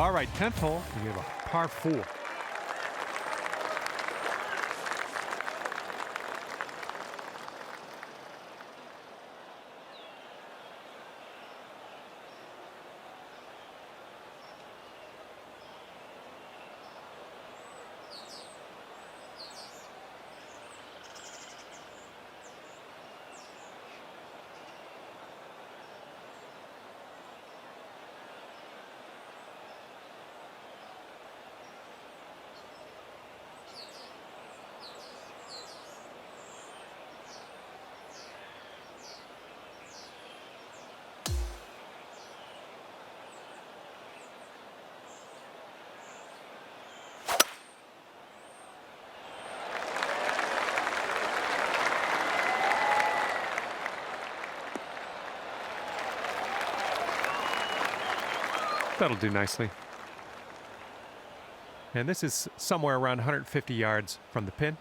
All right, 10th hole, we have a par 4. That'll do nicely. And this is somewhere around 150 yards from the pin.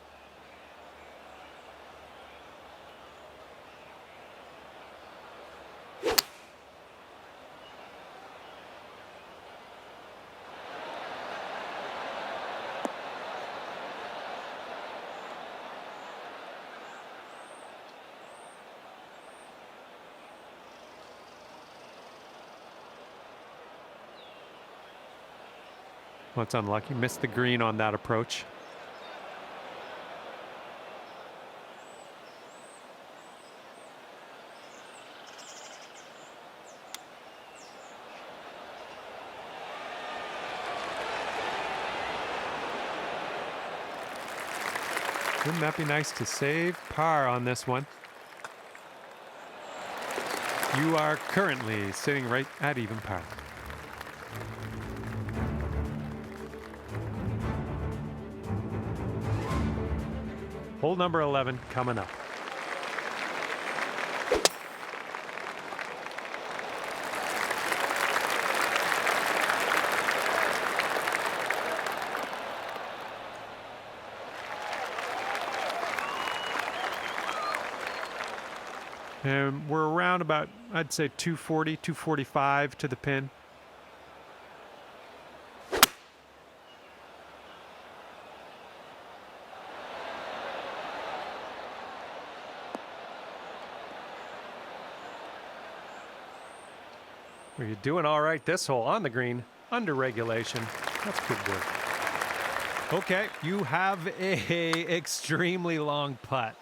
Well, it's unlucky. Missed the green on that approach. Wouldn't that be nice to save par on this one? You are currently sitting right at even par. Hole number 11 coming up. And we're around about, I'd say 240, 245 to the pin. Well, you're doing all right this hole on the green, under regulation. That's good work. Okay, you have a extremely long putt.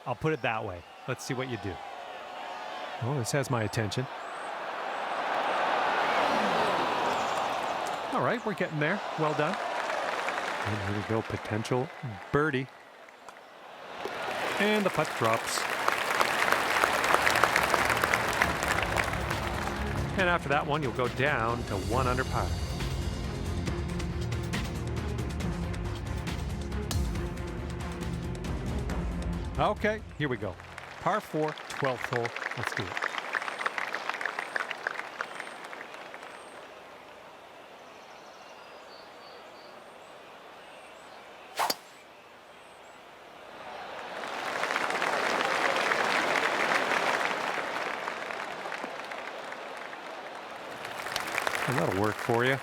I'll put it that way. Let's see what you do. Oh, this has my attention. All right, we're getting there. Well done. And here we go, potential birdie. And the putt drops. And after that one, you'll go down to 1 under par. Okay, here we go. Par 4, 12th hole. Let's do it. And that'll work for you.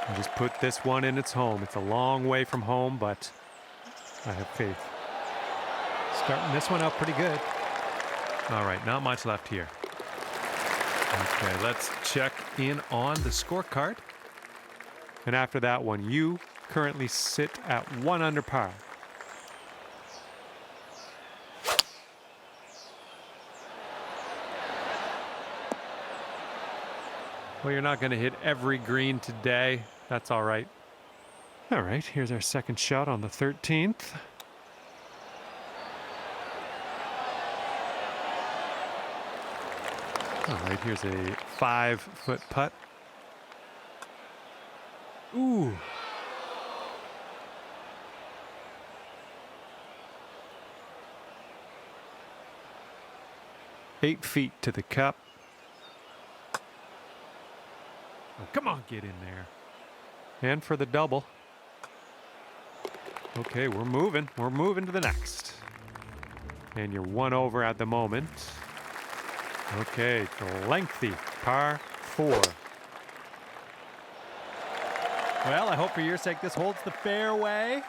And just put this one in its home. It's a long way from home, but I have faith. Starting this one out pretty good. All right, not much left here. Okay, let's check in on the scorecard. And after that one, you currently sit at 1 under par. Well, you're not going to hit every green today. That's all right. All right, here's our second shot on the 13th. All right, here's a 5-foot putt. Ooh. Eight feet to the cup. Oh, come on, get in there. And for the double. Okay, we're moving. We're moving to the next. And you're one over at the moment. Okay, the lengthy par 4. Well, I hope for your sake this holds the fairway.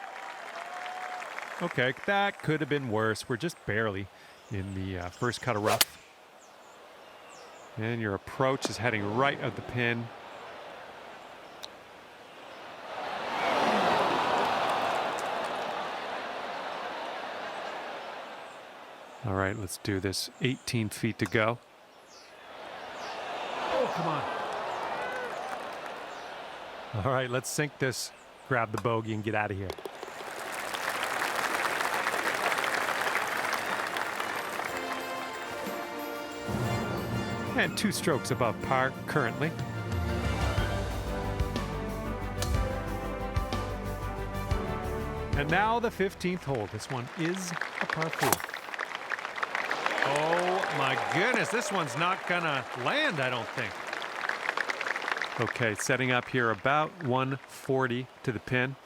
Okay, that could have been worse. We're just barely in the first cut of rough. And your approach is heading right at the pin. All right, let's do this. 18 feet to go. Oh, come on. All right, let's sink this, grab the bogey, and get out of here. And 2 strokes above par currently. And now the 15th hole. This one is a par 4. Oh my goodness, this one's not gonna land, I don't think. Okay, setting up here about 140 to the pin.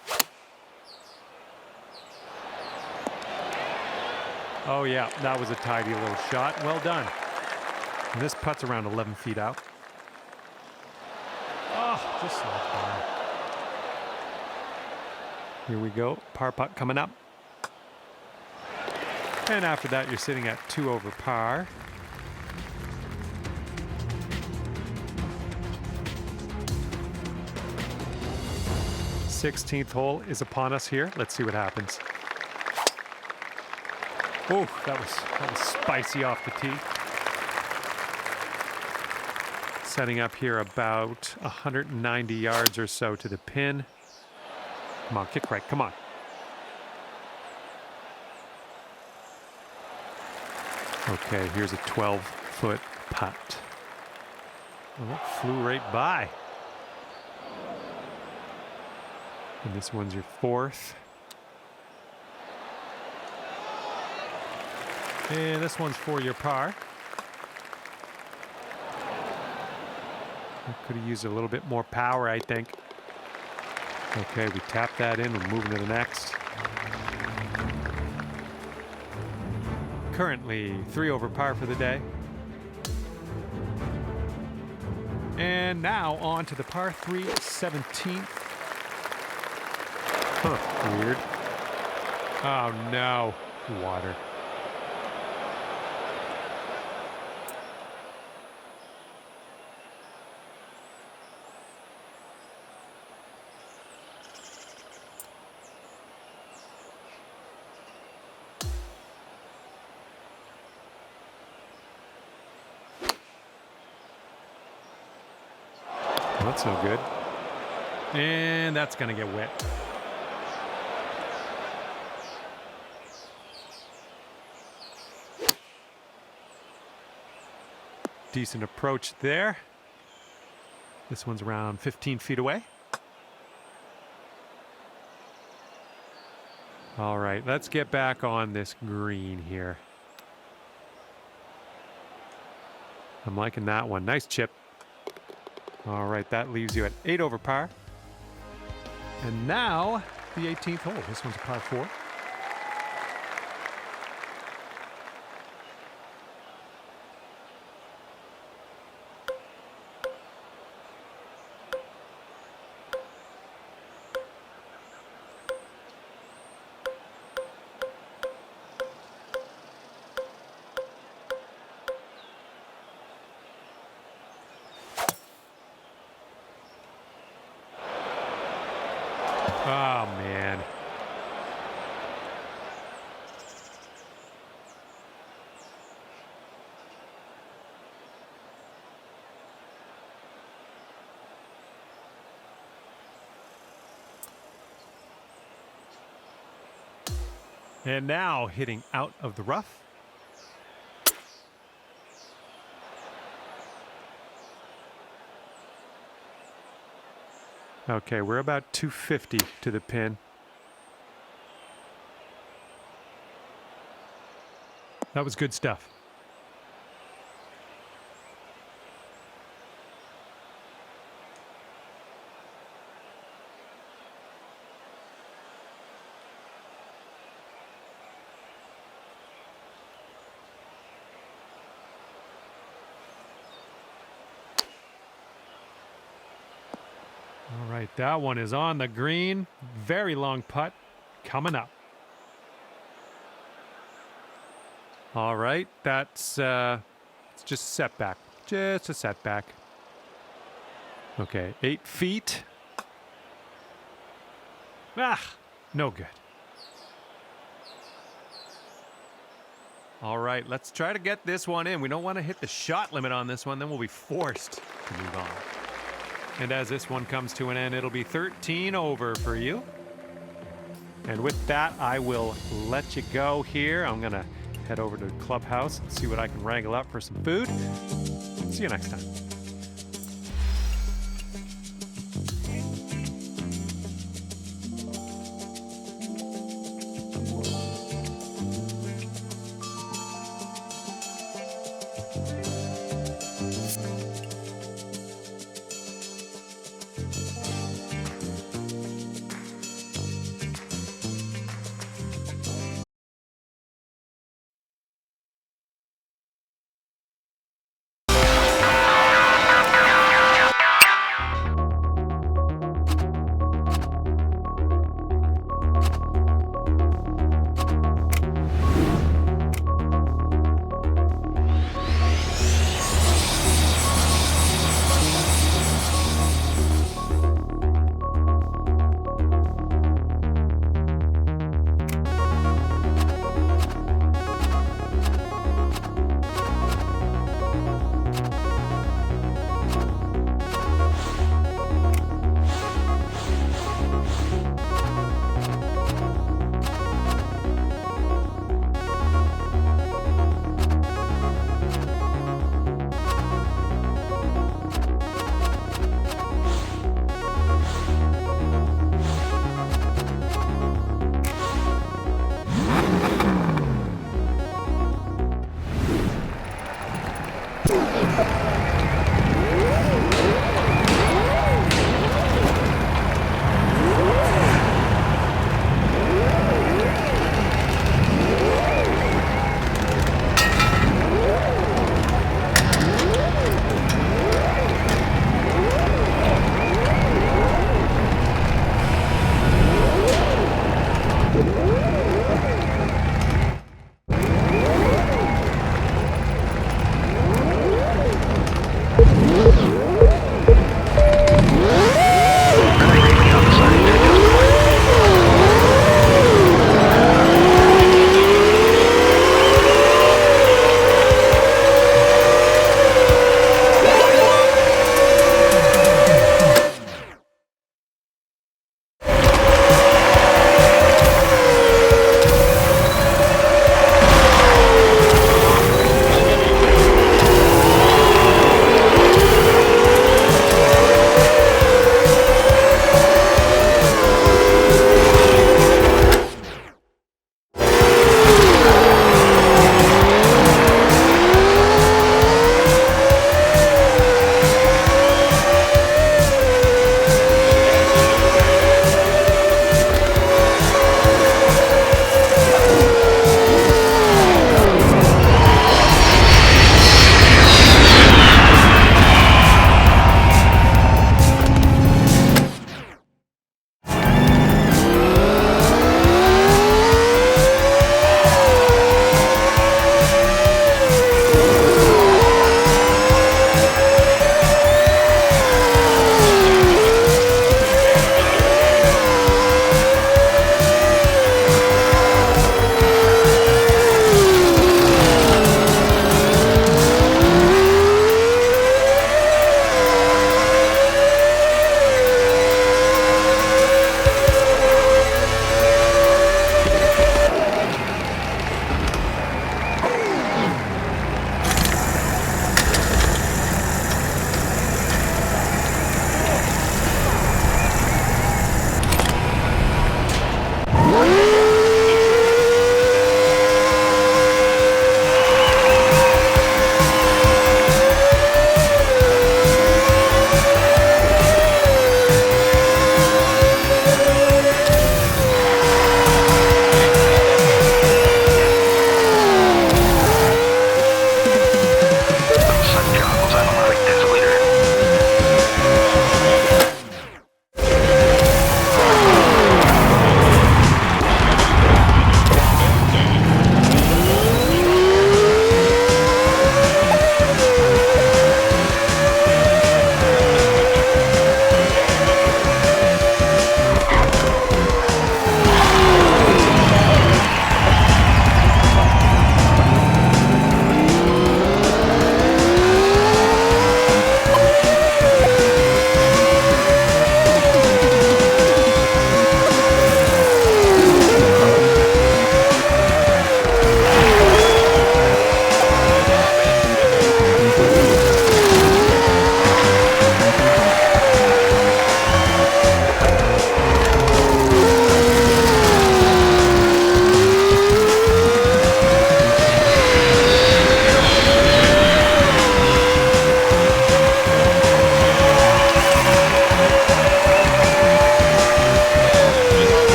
Oh yeah, that was a tidy little shot. Well done. And this putt's around 11 feet out. Oh, just left by. Here we go, par putt coming up. And after that, you're sitting at 2 over par. Sixteenth hole is upon us here. Let's see what happens. Oh, that was spicy off the tee. Setting up here about 190 yards or so to the pin. Come on, kick right, come on. Okay, here's a 12-foot putt. Oh, flew right by. And this one's your 4th. And this one's for your par. Could have used a little bit more power, I think. Okay, we tap that in. We're moving to the next. Currently 3 over par for the day. And now on to the par 3 17th. Huh, weird. Oh no, water. That's no good. And that's going to get wet. Decent approach there. This one's around 15 feet away. All right, let's get back on this green here. I'm liking that one. Nice chip. All right, that leaves you at 8 over par. And now the 18th hole. This one's a par 4. Oh, man. And now hitting out of the rough. Okay, we're about 250 to the pin. That was good stuff. All right, that one is on the green. Very long putt coming up. All right, that's it's just a setback. Just a setback. Okay, 8 feet. Ah, no good. All right, let's try to get this one in. We don't want to hit the shot limit on this one, then we'll be forced to move on. And as this one comes to an end, it'll be 13 over for you. And with that, I will let you go here. I'm going to head over to the clubhouse and see what I can wrangle up for some food. See you next time.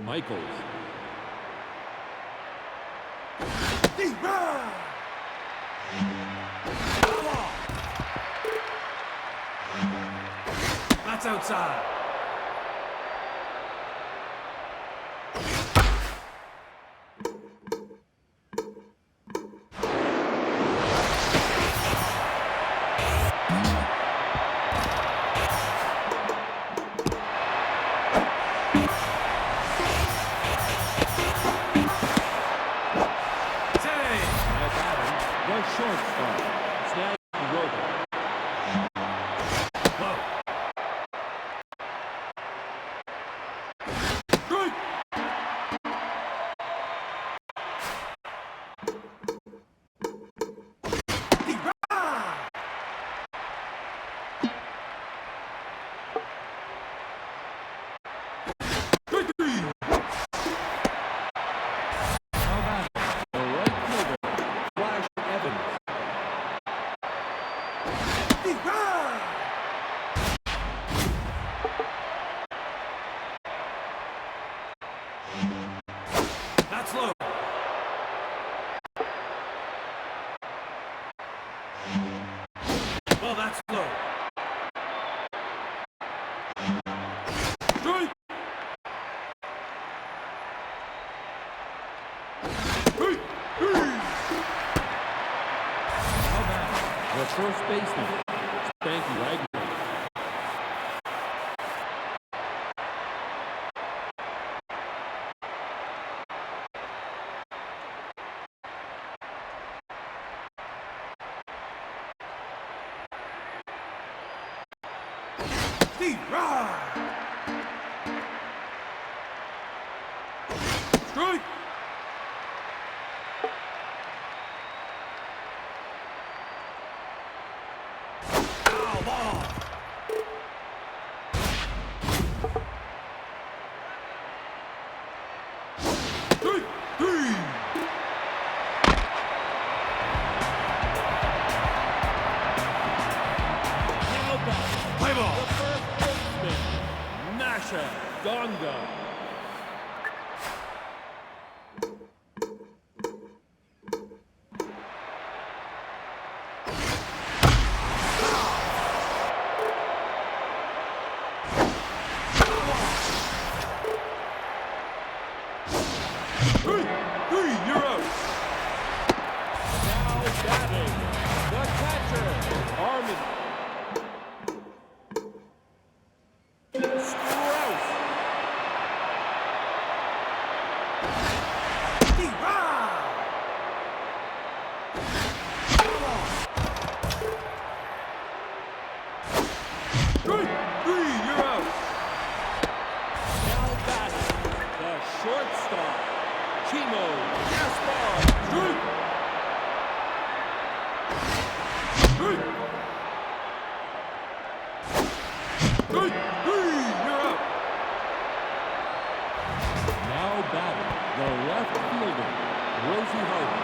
Michaels. That's outside. The shortstop, Snag Rogan. That's low. Well, that's low. Strike. How about the first baseman, Spanky Wagner. Strike. Foul ball. Strike three. How about Play ball. the first baseman, Masha Donga. Three, you're out. Now batting, the catcher, Armin Strauss. Strike three, you're out. Now batting, the shortstop, Chimo Gaspar. Strike. Strike. Strike three, you're out. Now batting, the left fielder, Rosie Harden.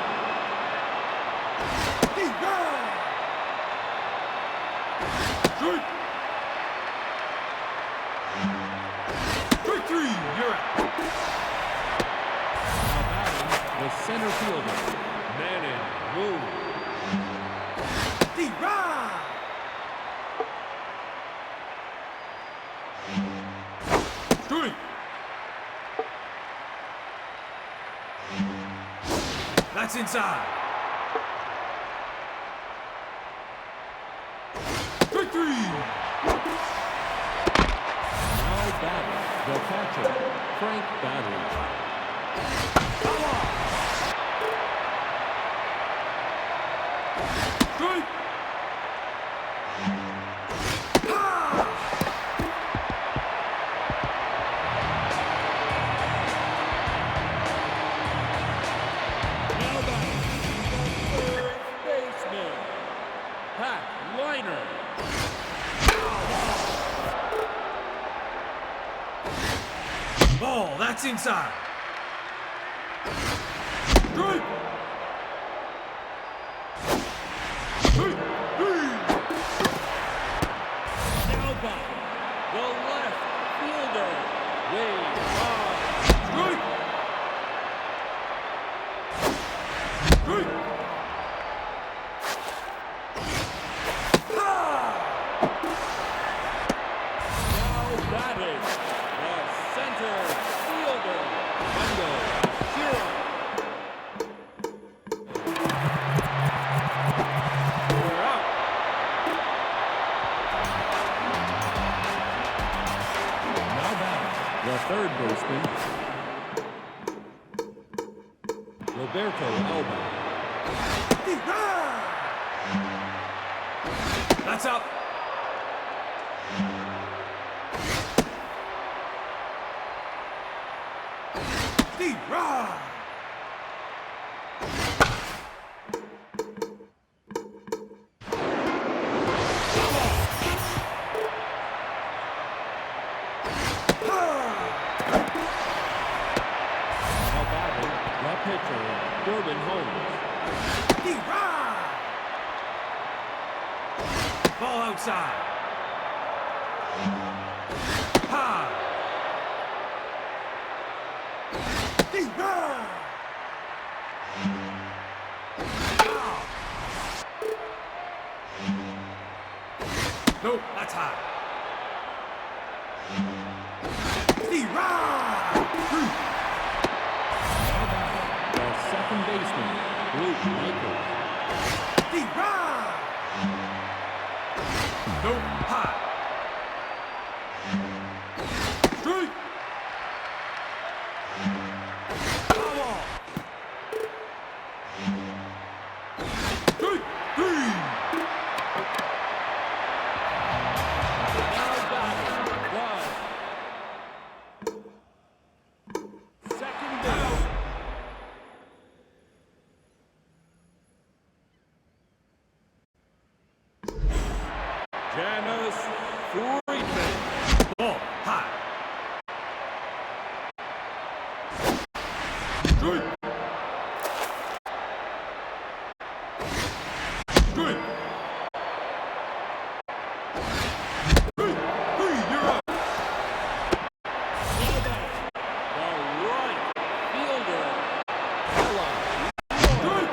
Strike. Strike three, you're out. Now batting, the center fielder, Manon Wu. Strike. That's inside. Strike three. Now batting, the catcher, Frank Battery. Strike. Now batting, the third baseman, Pat Liner. Ball, that's inside. Strike. Strike three. Now batting, the left fielder, Wade Boggs. Strike. The third baseman, Roberto Alba. That's up. D-Rod. Now batting, the pitcher, Corbin Holmes. D-Rod. Ball outside. High. D-Rod. Nope, that's high. D-Rod. Now batting, the second baseman, Luke Michaels. D-Rod. Nope, high. Straight. Foul ball. Straight. Three. Now batting, the second base. Janice Friedman. Ball high. Straight. Straight. Three. Three. You're up. Now batting, the right fielder, Ella Straight.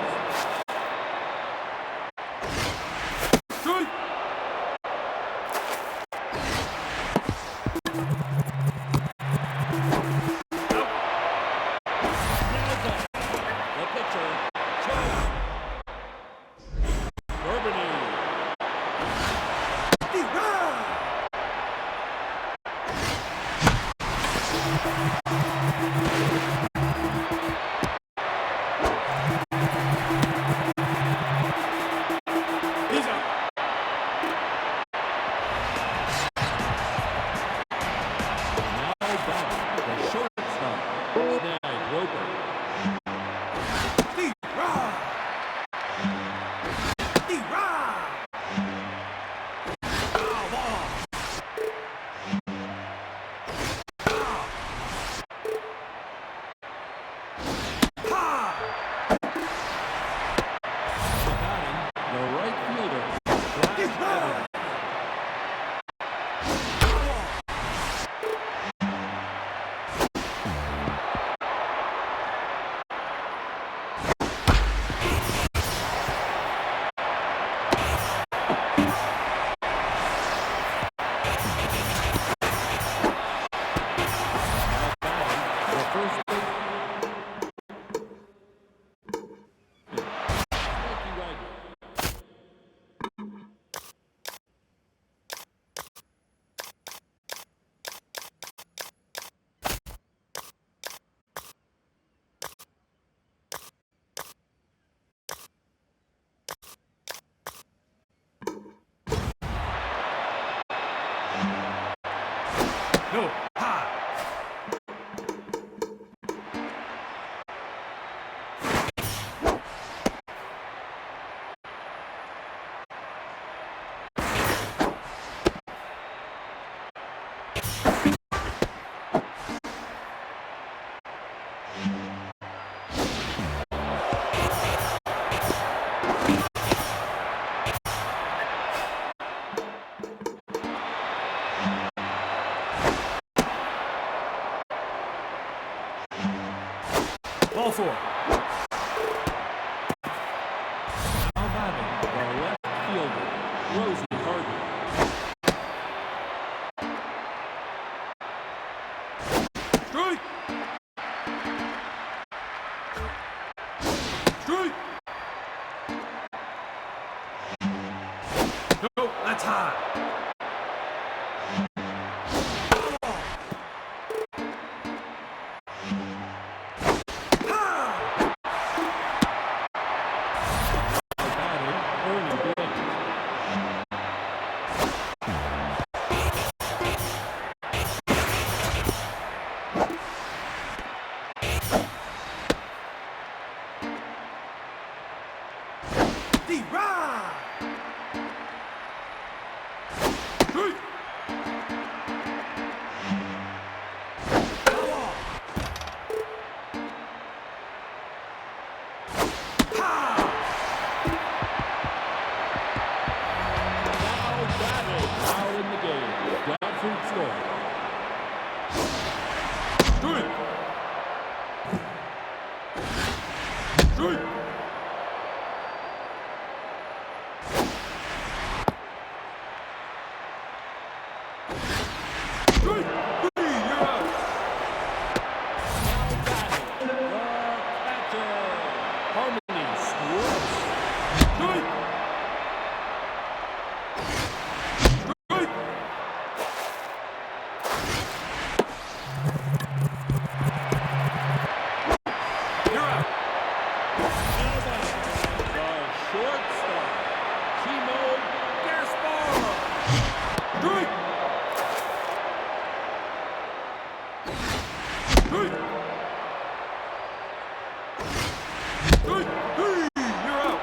Straight. Now batting, the pitcher, Chad Urbany. D-Rod. He's up. Now batting, the shortstop, Snag Roper. D-Rod. D-Rod. Foul ball. Foul. High. Now batting, the right fielder, Brad D-Rod. Evans. Now batting, the first baseman, Smokey Wagner. No. High. Ball four. Now batting, the left fielder, Rosie Harvey. Straight. Straight. No, that's high. Foul ball. Strike! Strike! Strike! Three, you're out! Now batting, the catcher. Harmony scores. Strike! Strike! You're out! Now batting, the shortstop. Chimo Gaspar. Strike! Strike! Strike! Three, you're out!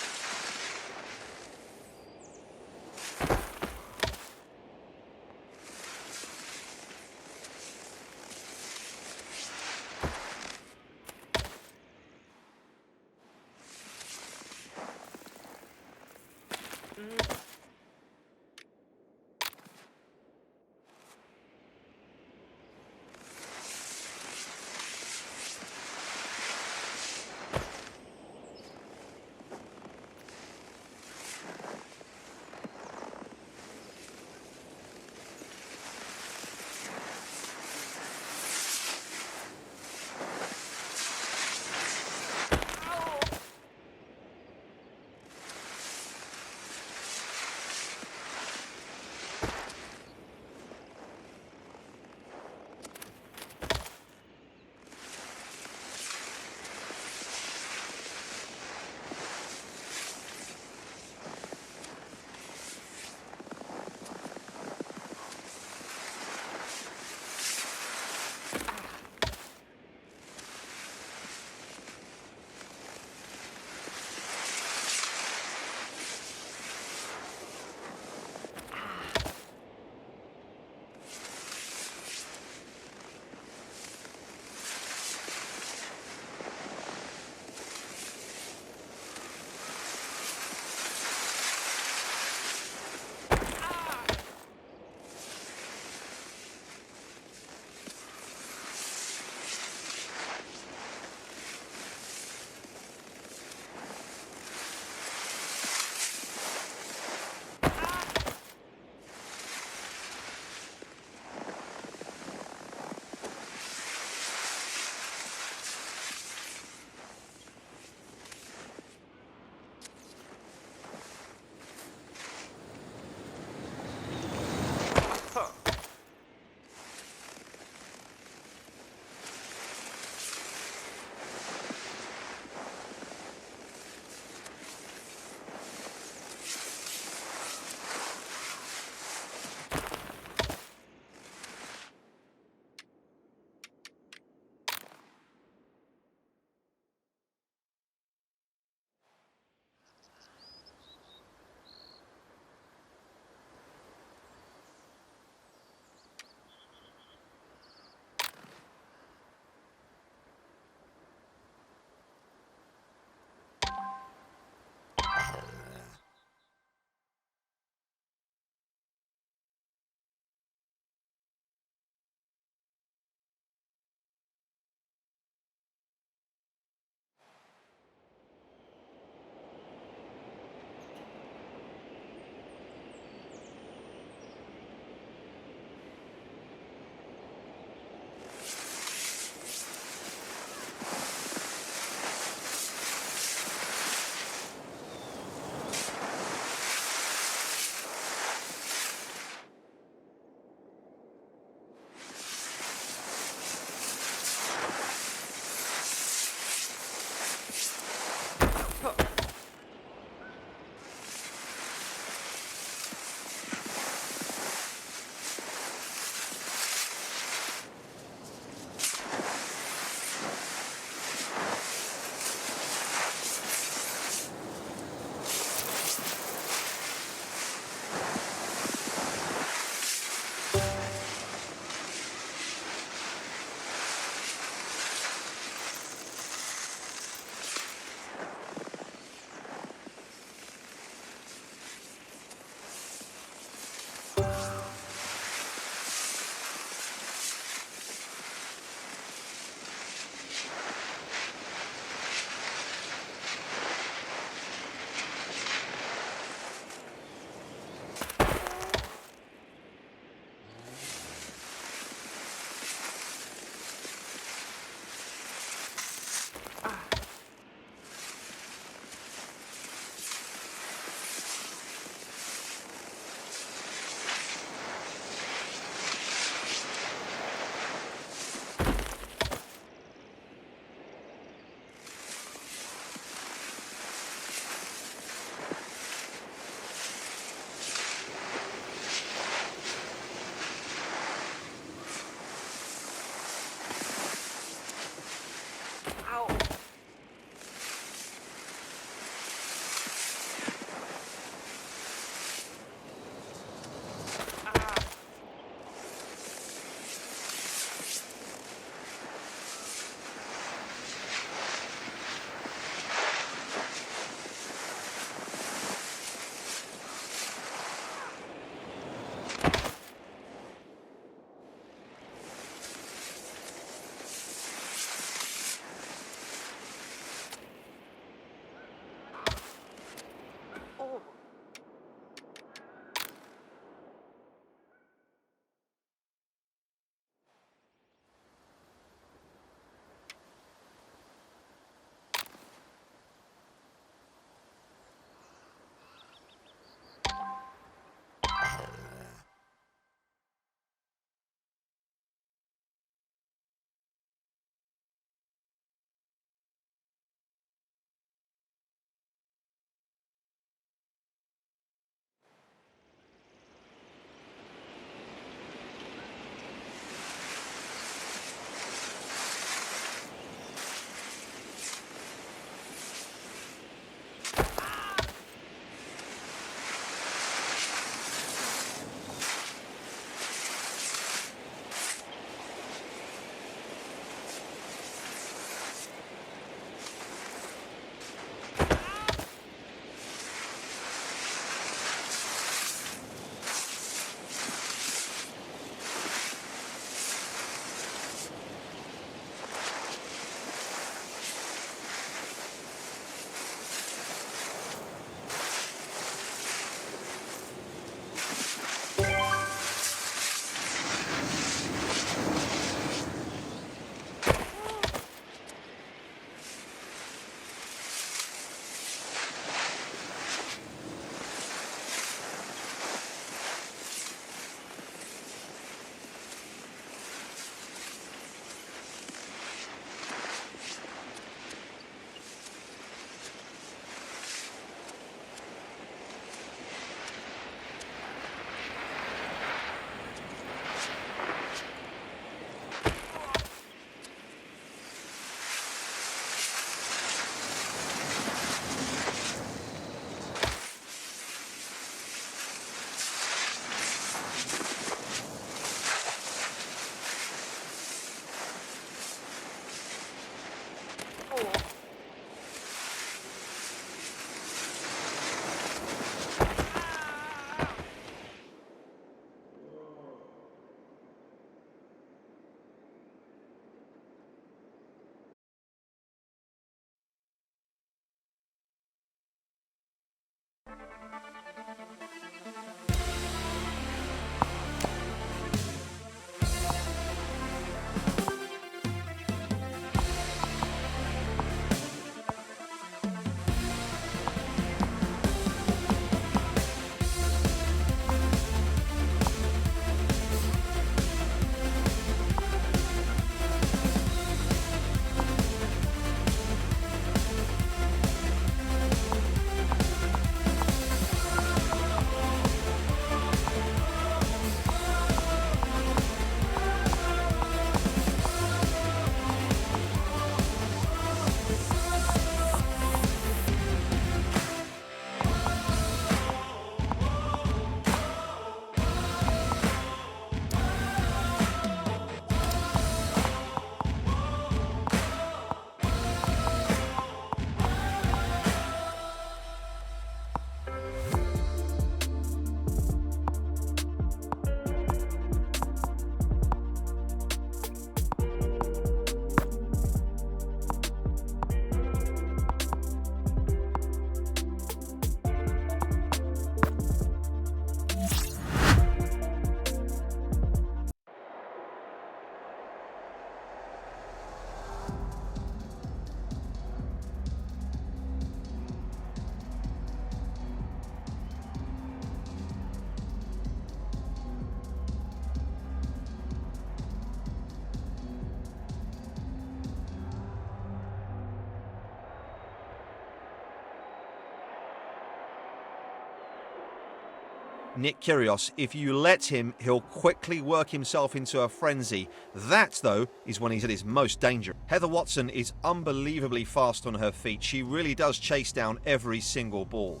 Nick Kyrgios. If you let him, he'll quickly work himself into a frenzy. That, though, is when he's at his most dangerous. Heather Watson is unbelievably fast on her feet. She really does chase down every single ball.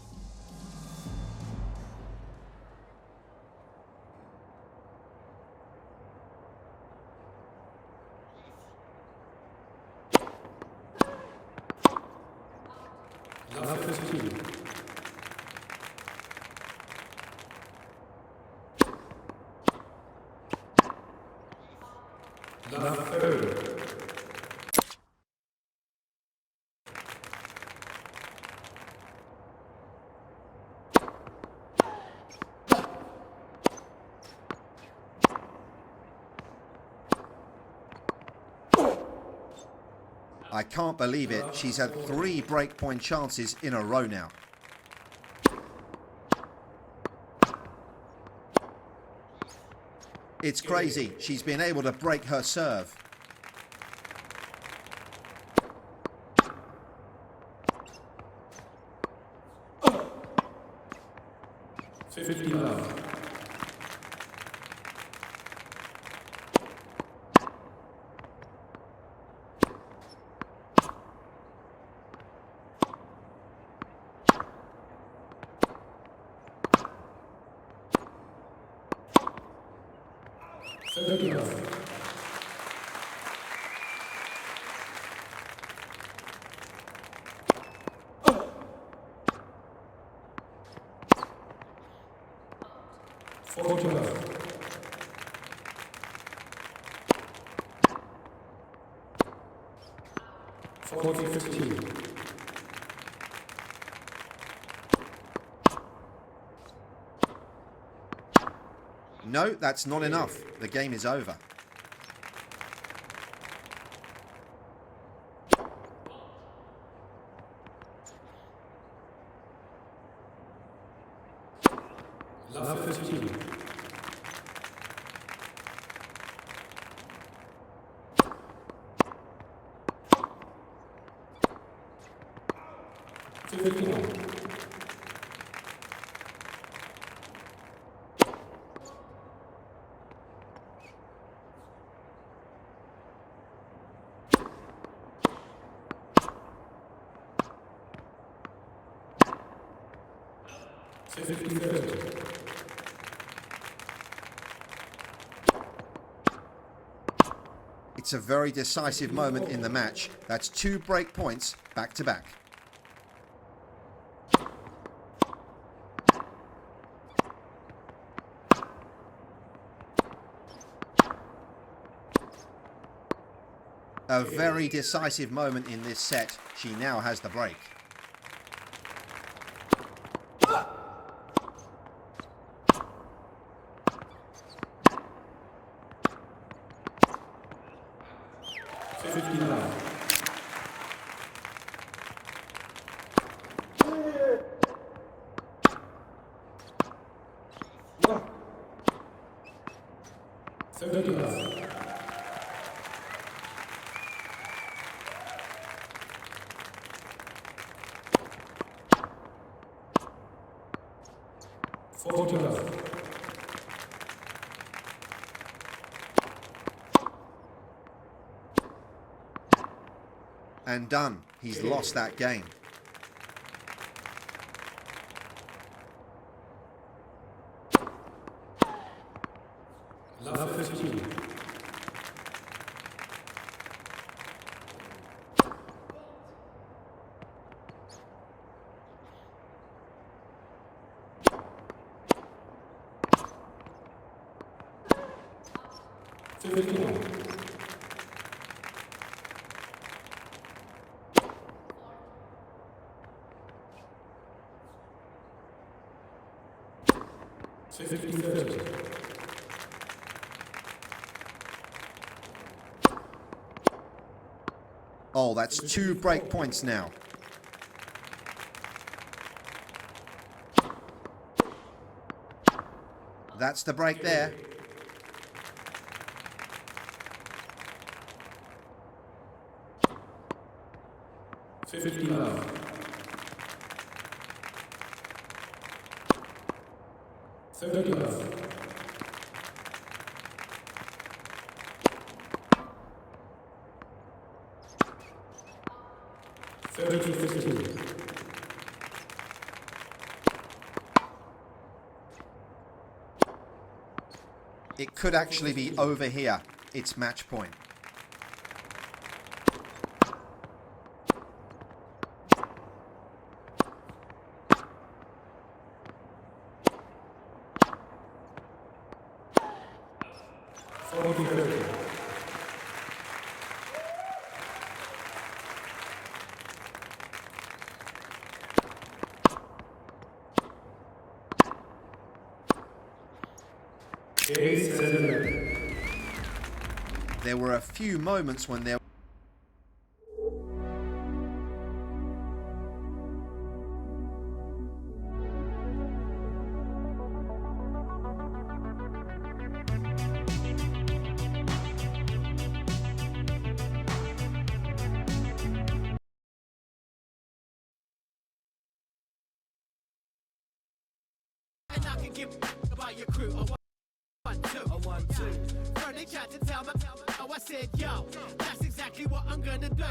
Love 15. Love 30. I can't believe it. She's had 3 breakpoint chances in a row now. It's crazy. She's been able to break her serve. Love. Love. Love. 40-15. No, that's not enough. The game is over. Love 15. It's a very decisive moment in the match. That's 2 break points back to back. A very decisive moment in this set. She now has the break. And done. He's lost that game. Love 15. Oh, that's 2 break points now. That's the break there. 30 love. 30-15. It could actually be over here. It's match point. There were a few moments when there and I can give about your crew. A 1-2. Bro, they tried to tell me, oh, I said, yo, that's exactly what I'm gonna do.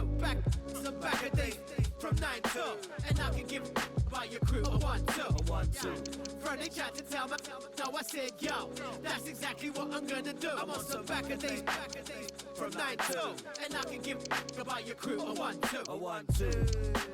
Back a days from 9 to, and I can give about your crew. A 1-2. Bro, they tried to tell me, no, I said, yo, that's exactly what I'm gonna do. I'm on some back a days from 9 to, and I can give about your crew. A 1-2. A 1-2.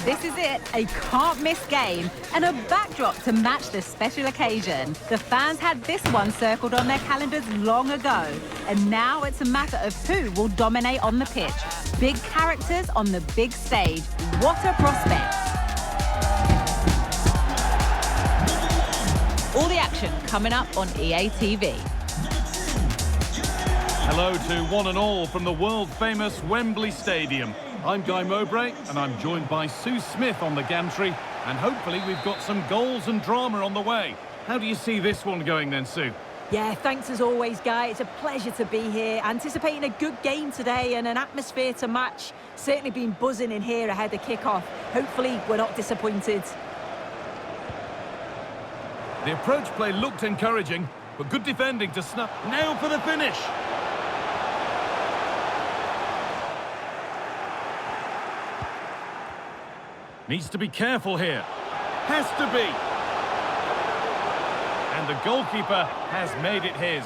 This is it, a can't-miss game and a backdrop to match the special occasion. The fans had this one circled on their calendars long ago, and now it's a matter of who will dominate on the pitch. Big characters on the big stage. What a prospect. All the action coming up on EA TV. Hello to one and all from the world-famous Wembley Stadium. I'm Guy Mowbray, and I'm joined by Sue Smith on the gantry, and hopefully we've got some goals and drama on the way. How do you see this one going then, Sue? Yeah, thanks as always, Guy. It's a pleasure to be here. Anticipating a good game today and an atmosphere to match. Certainly been buzzing in here ahead of kick-off. Hopefully we're not disappointed. The approach play looked encouraging, but good defending to snap. Now for the finish! Needs to be careful here. Has to be. And the goalkeeper has made it his.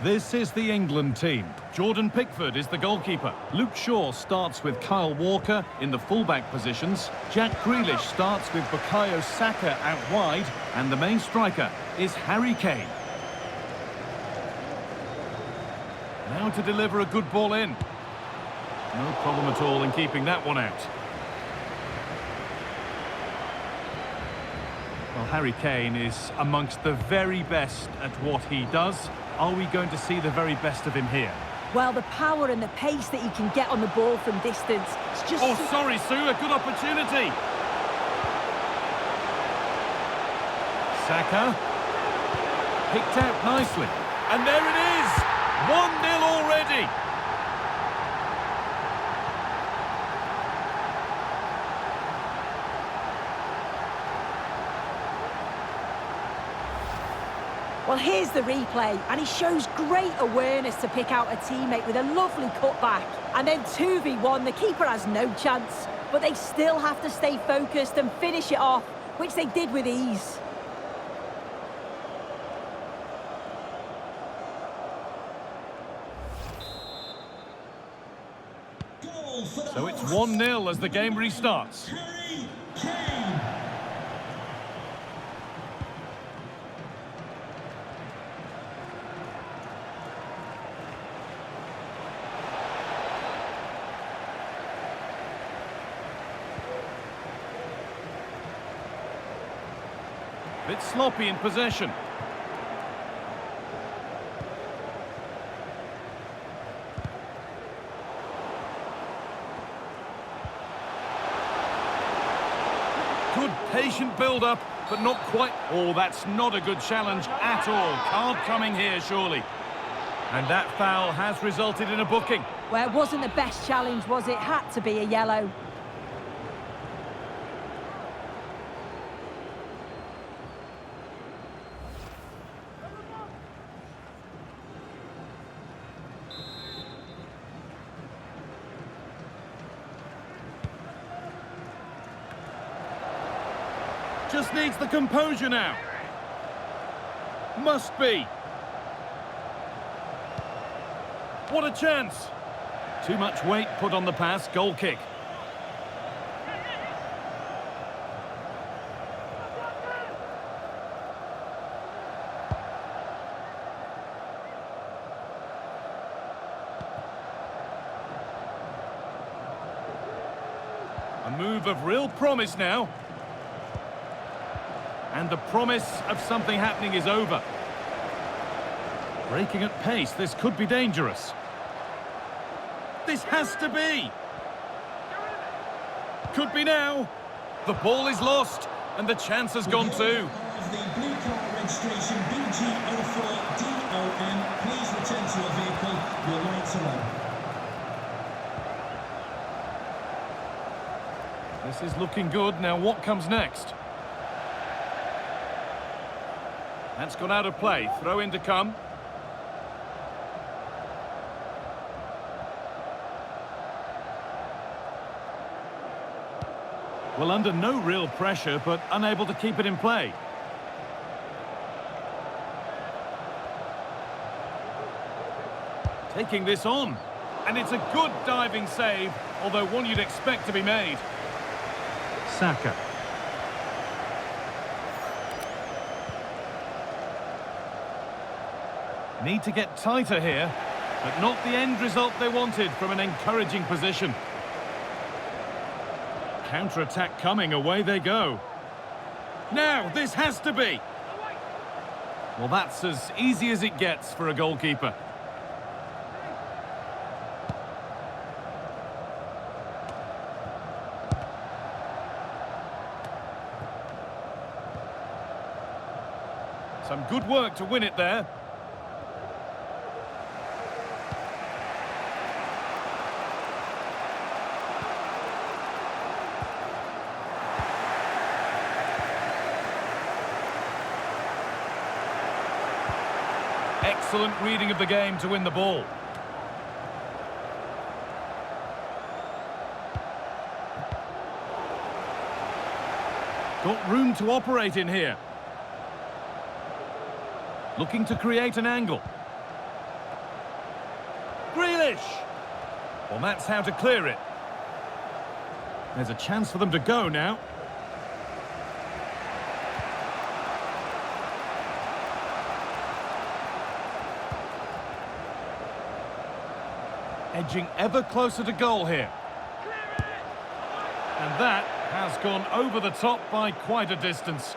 This is the England team. Jordan Pickford is the goalkeeper. Luke Shaw starts with Kyle Walker in the fullback positions. Jack Grealish starts with Bukayo Saka out wide. And the main striker is Harry Kane. Now to deliver a good ball in. No problem at all in keeping that one out. Well, Harry Kane is amongst the very best at what he does. Are we going to see the very best of him here? Well, the power and the pace that he can get on the ball from distance, it's just... Oh, sorry, Sue, a good opportunity. Saka. Picked out nicely. And there it is! 1-0 already! Well, here's the replay, and he shows great awareness to pick out a teammate with a lovely cutback. And then 2v1, the keeper has no chance, but they still have to stay focused and finish it off, which they did with ease. So it's 1-0 as the game restarts. Harry Kane. Bit sloppy in possession. Good patient build-up, but not quite... Oh, that's not a good challenge at all. Card coming here, surely. And that foul has resulted in a booking. Well, it wasn't the best challenge, was it? Had to be a yellow. Just needs the composure now. Must be. What a chance. Too much weight put on the pass. Goal kick. A move of real promise now. And the promise of something happening is over. Breaking at pace, this could be dangerous. This has to be. Could be now. The ball is lost, and the chance has gone too. Of the blue car registration BG04DOM, please return to your vehicle. Your lights are on. This is looking good. Now what comes next? That's gone out of play. Throw in to come. Well, under no real pressure, but unable to keep it in play. Taking this on. And it's a good diving save, although one you'd expect to be made. Saka. Need to get tighter here, but not the end result they wanted from an encouraging position. Counter-attack coming, away they go. Now, this has to be. Well, that's as easy as it gets for a goalkeeper. Some good work to win it there. Excellent reading of the game to win the ball. Got room to operate in here. Looking to create an angle. Grealish! Well, that's how to clear it. There's a chance for them to go now. Edging ever closer to goal here. And that has gone over the top by quite a distance.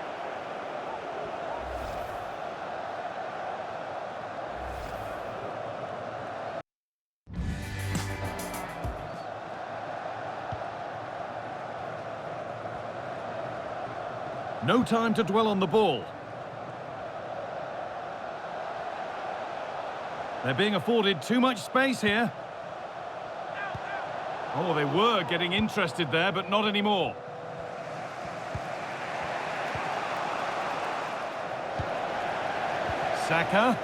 No time to dwell on the ball. They're being afforded too much space here. Oh, they were getting interested there, but not anymore. Saka,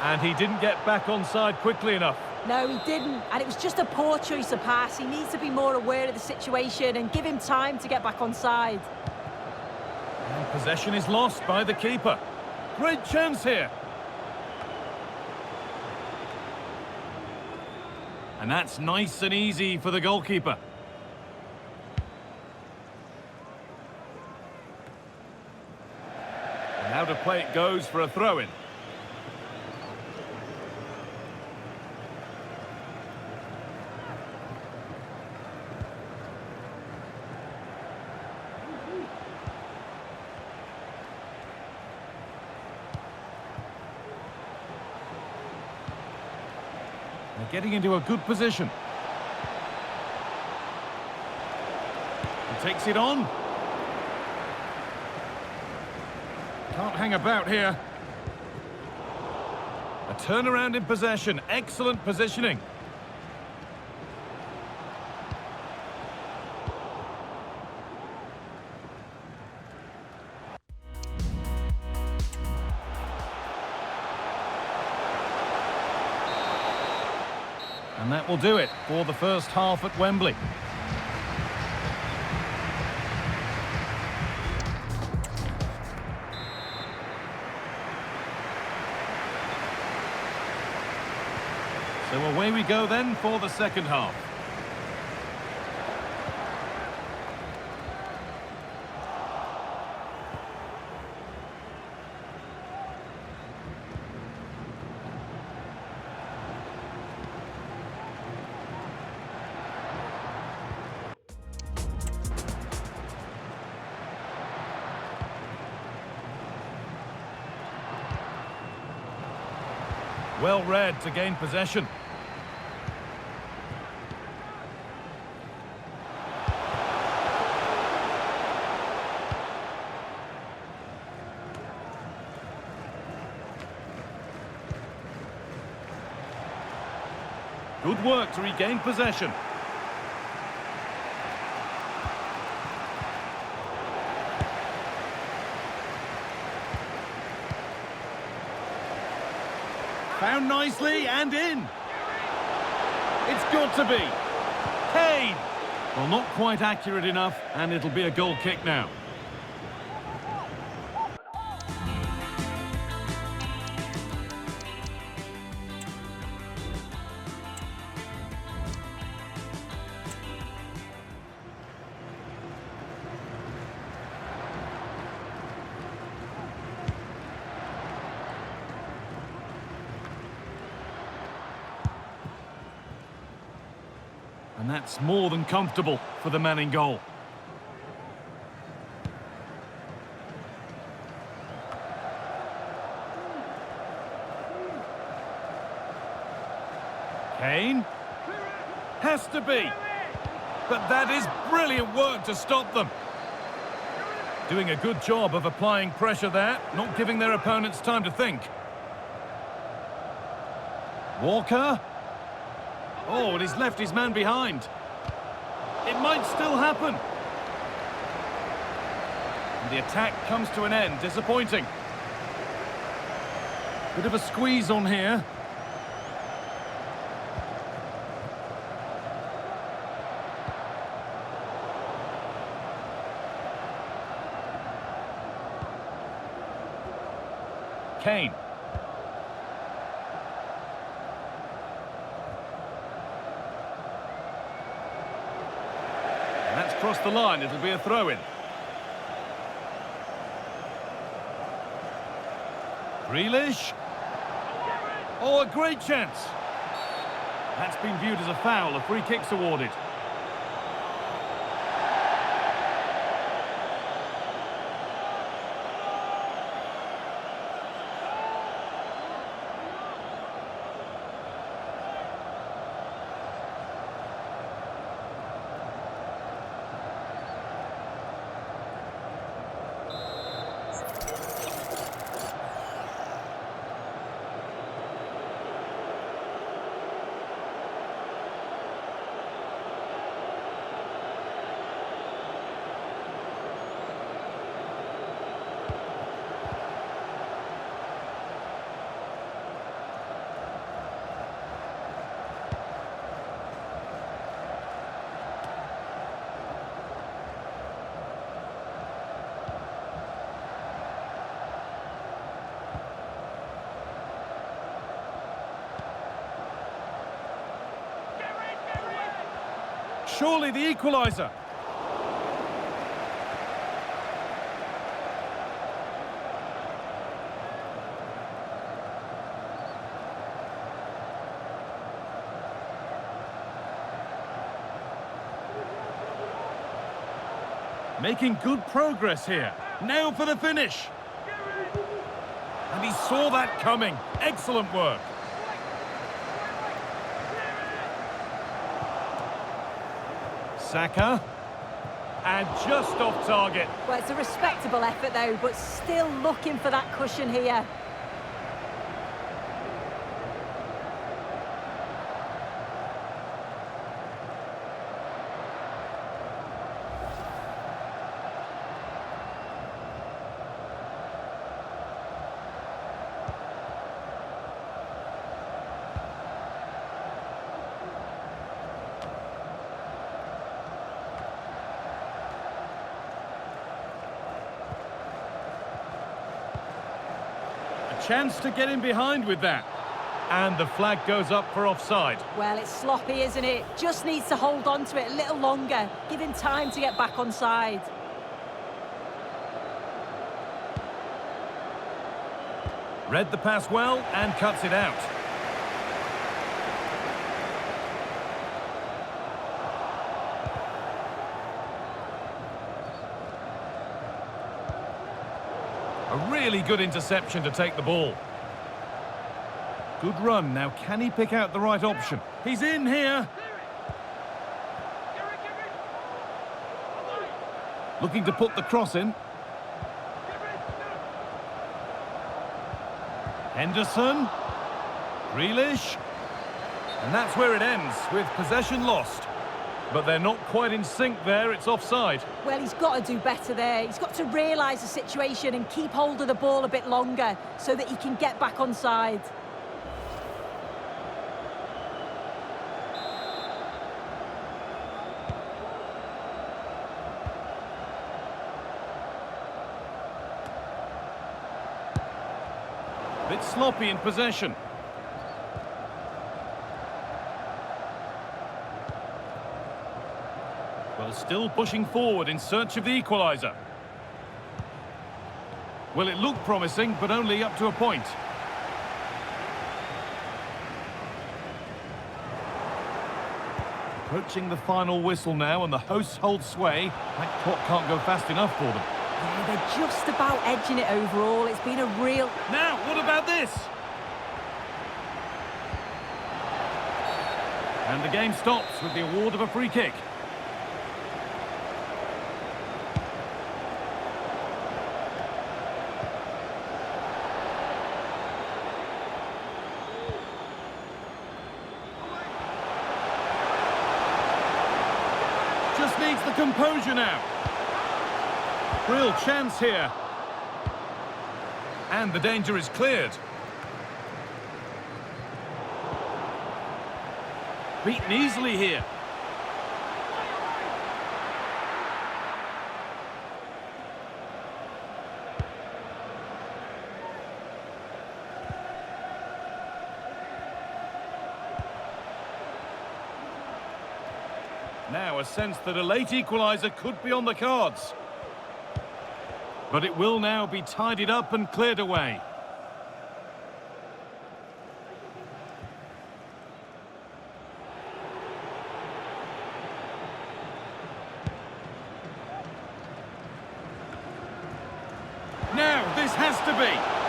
and he didn't get back onside quickly enough. No, he didn't, and it was just a poor choice of pass. He needs to be more aware of the situation and give him time to get back on side. And possession is lost by the keeper. Great chance here. And that's nice and easy for the goalkeeper. And out of play it goes for a throw-in. They're getting into a good position. He takes it on. Can't hang about here. A turnaround in possession. Excellent positioning. And that will do it for the first half at Wembley. So away we go then for the second half. Well read to gain possession. Good work to regain possession. Found nicely and in. It's got to be. Kane! Well, not quite accurate enough, and it'll be a goal kick now. And that's more than comfortable for the man in goal. Kane. Has to be. But that is brilliant work to stop them. Doing a good job of applying pressure there, not giving their opponents time to think. Walker. Oh, and he's left his man behind. It might still happen. And the attack comes to an end. Disappointing. Bit of a squeeze on here. And that's crossed the line. It'll be a throw-in. Grealish. Oh, a great chance. That's been viewed as a foul. A free kick's awarded. Surely the equaliser. Making good progress here. Now for the finish. And he saw that coming. Excellent work. Saka. And just off target. Well, it's a respectable effort, though, but still looking for that cushion here. Chance to get in behind with that. And the flag goes up for offside. Well, it's sloppy, isn't it? Just needs to hold on to it a little longer. Give him time to get back on side. Read the pass well and cuts it out. A really good interception to take the ball. Good run. Now, can he pick out the right option? He's in here. Looking to put the cross in. Henderson. Grealish. And that's where it ends, with possession lost. But they're not quite in sync there. It's offside. Well, he's got to do better there. He's got to realise the situation and keep hold of the ball a bit longer so that he can get back on side. Bit sloppy in possession. Well, still pushing forward in search of the equaliser. Well, it looked promising, but only up to a point. Approaching the final whistle now, and the hosts hold sway. That clock can't go fast enough for them. Yeah, they're just about edging it overall. It's been a real... Now, what about this? And the game stops with the award of a free kick. Just needs the composure now. Real chance here. And the danger is cleared. Beaten easily here. Now a sense that a late equaliser could be on the cards. But it will now be tidied up and cleared away. Now, this has to be.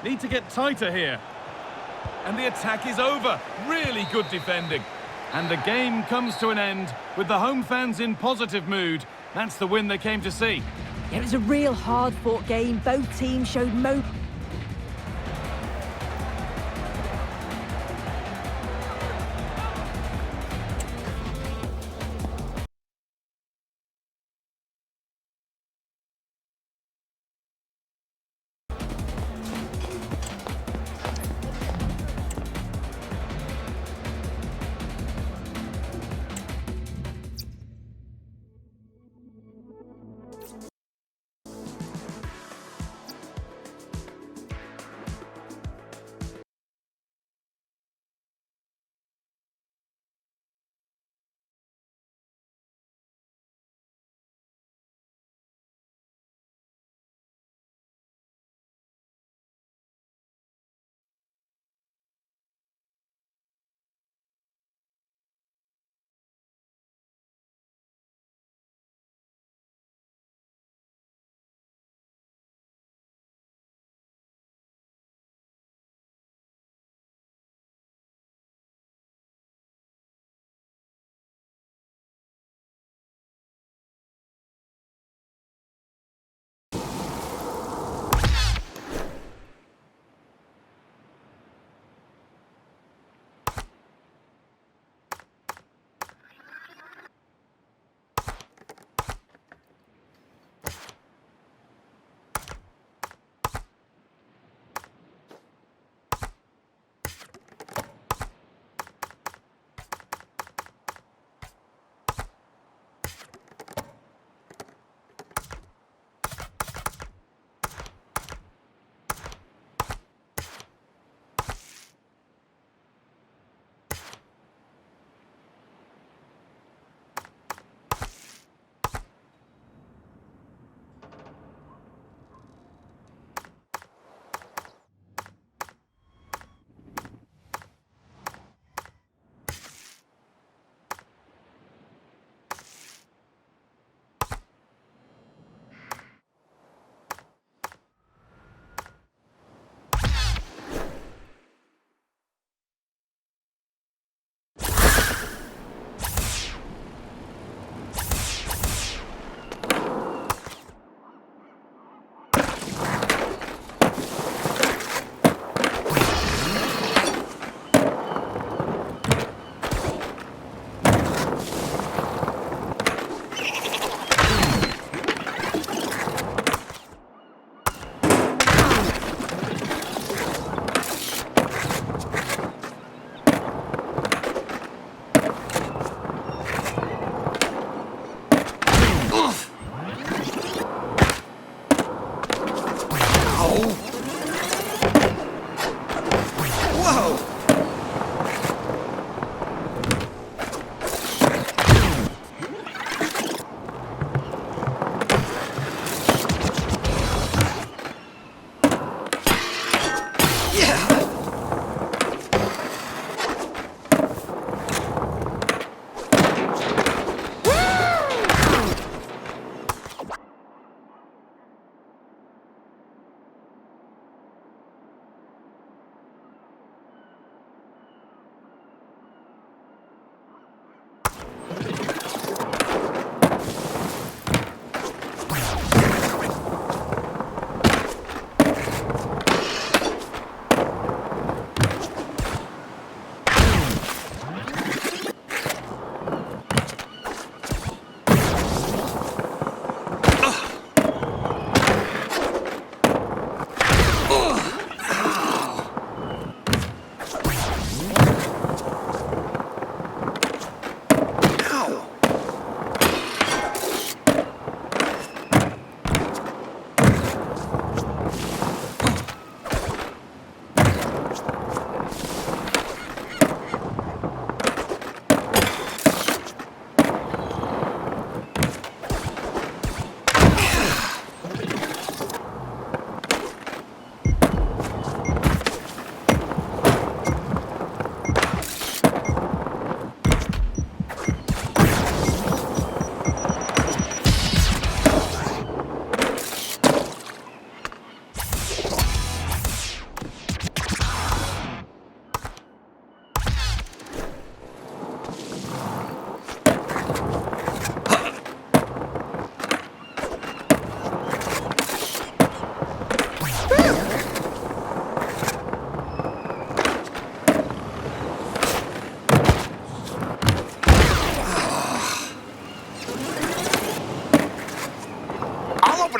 Need to get tighter here. And the attack is over. Really good defending. And the game comes to an end with the home fans in positive mood. That's the win they came to see. It was a real hard-fought game. Both teams showed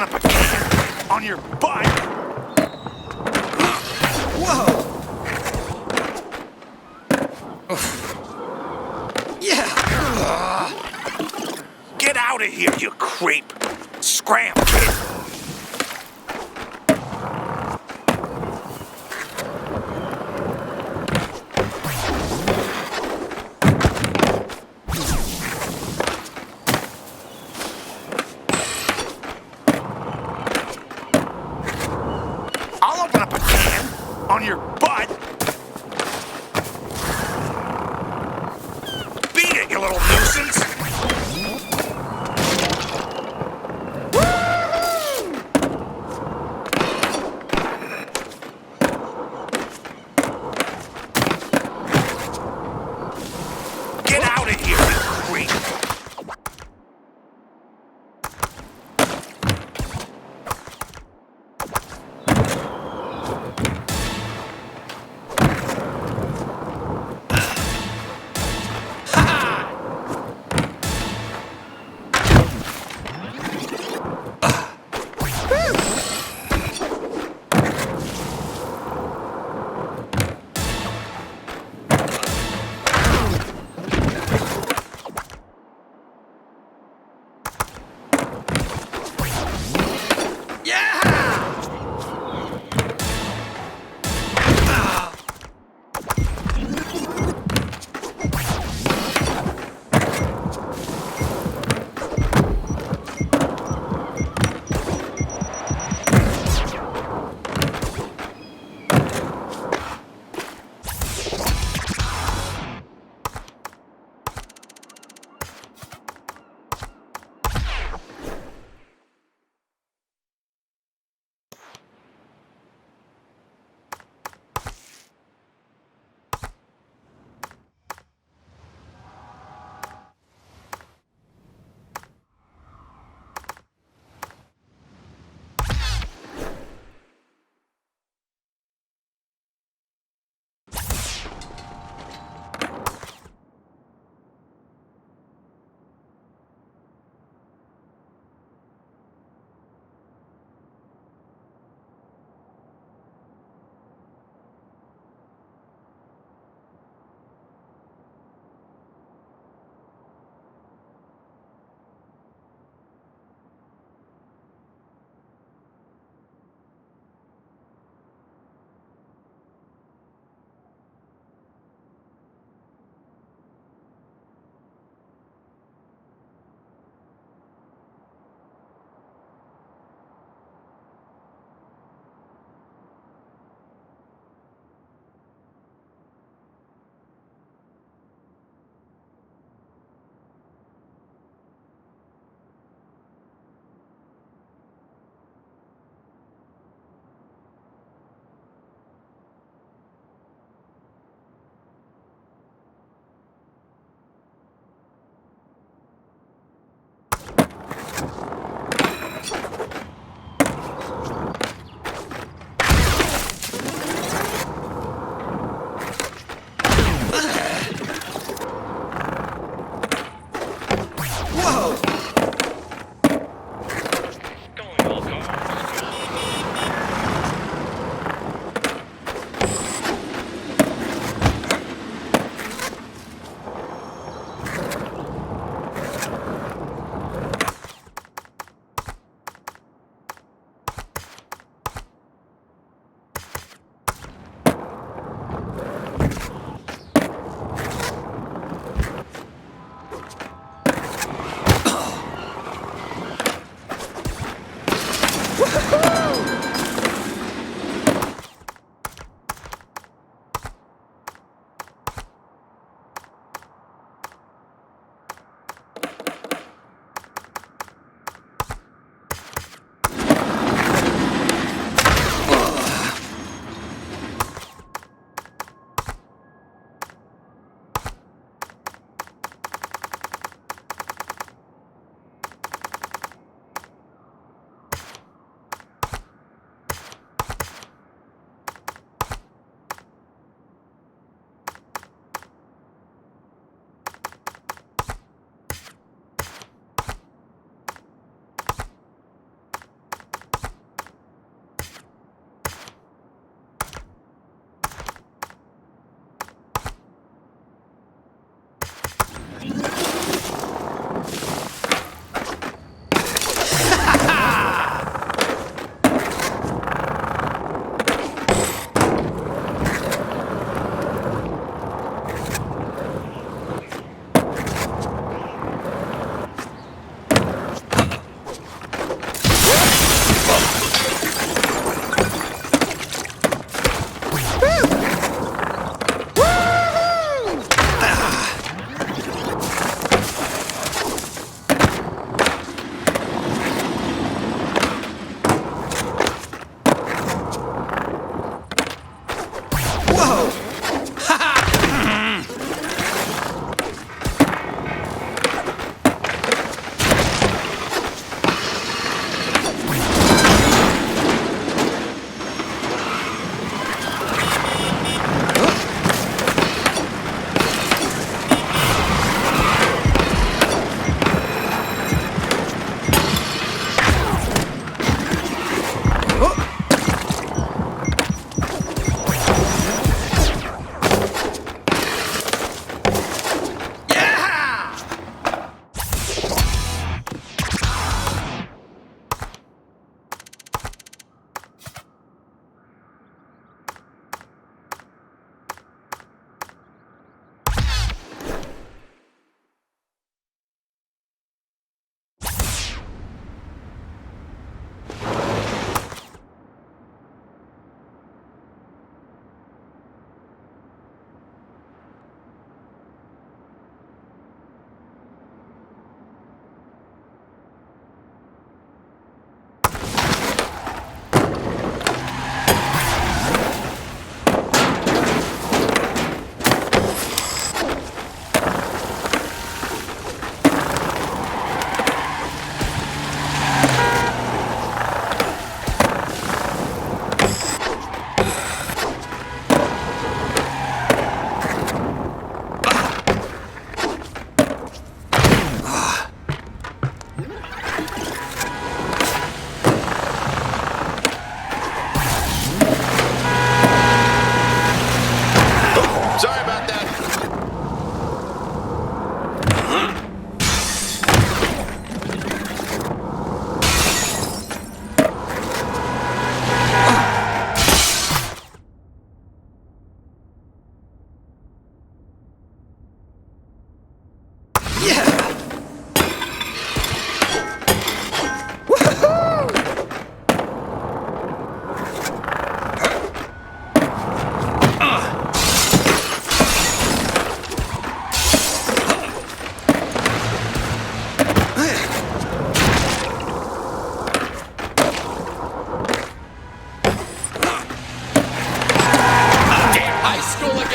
open up a can on your butt. Whoa! Yeah! Get out of here, you creep. Scram, kid. I'll open up a can on your butt. Beat it, you little nuisance.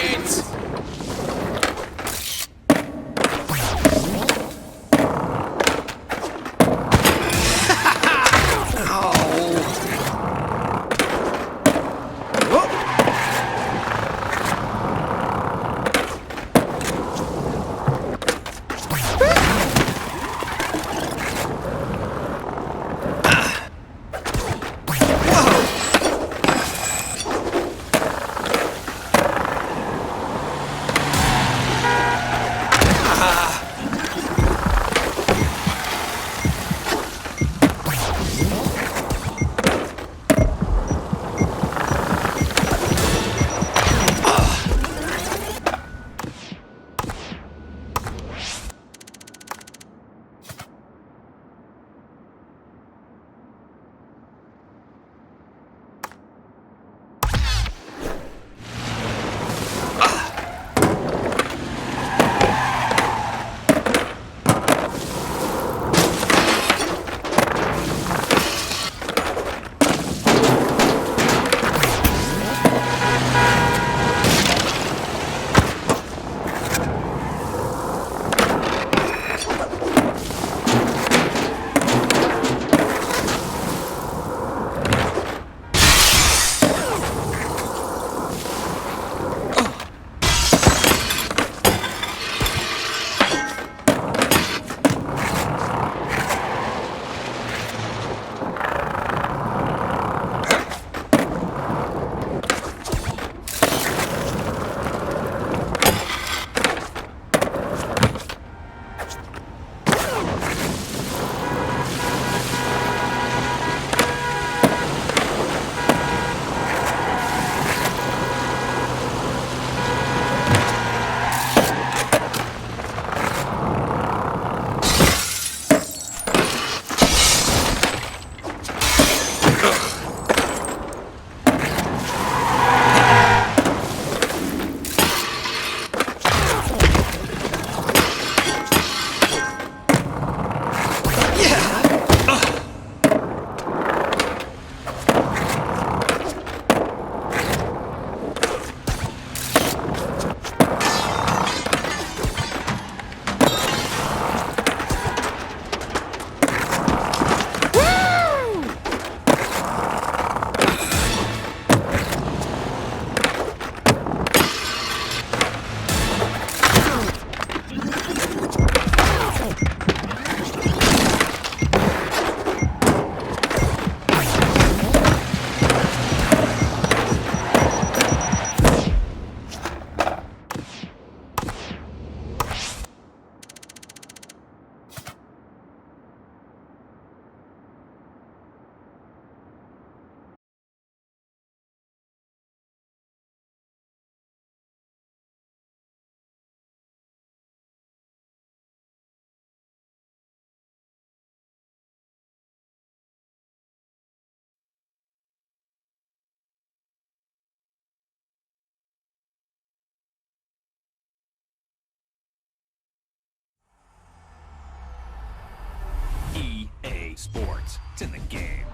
it! EA Sports. It's in the game.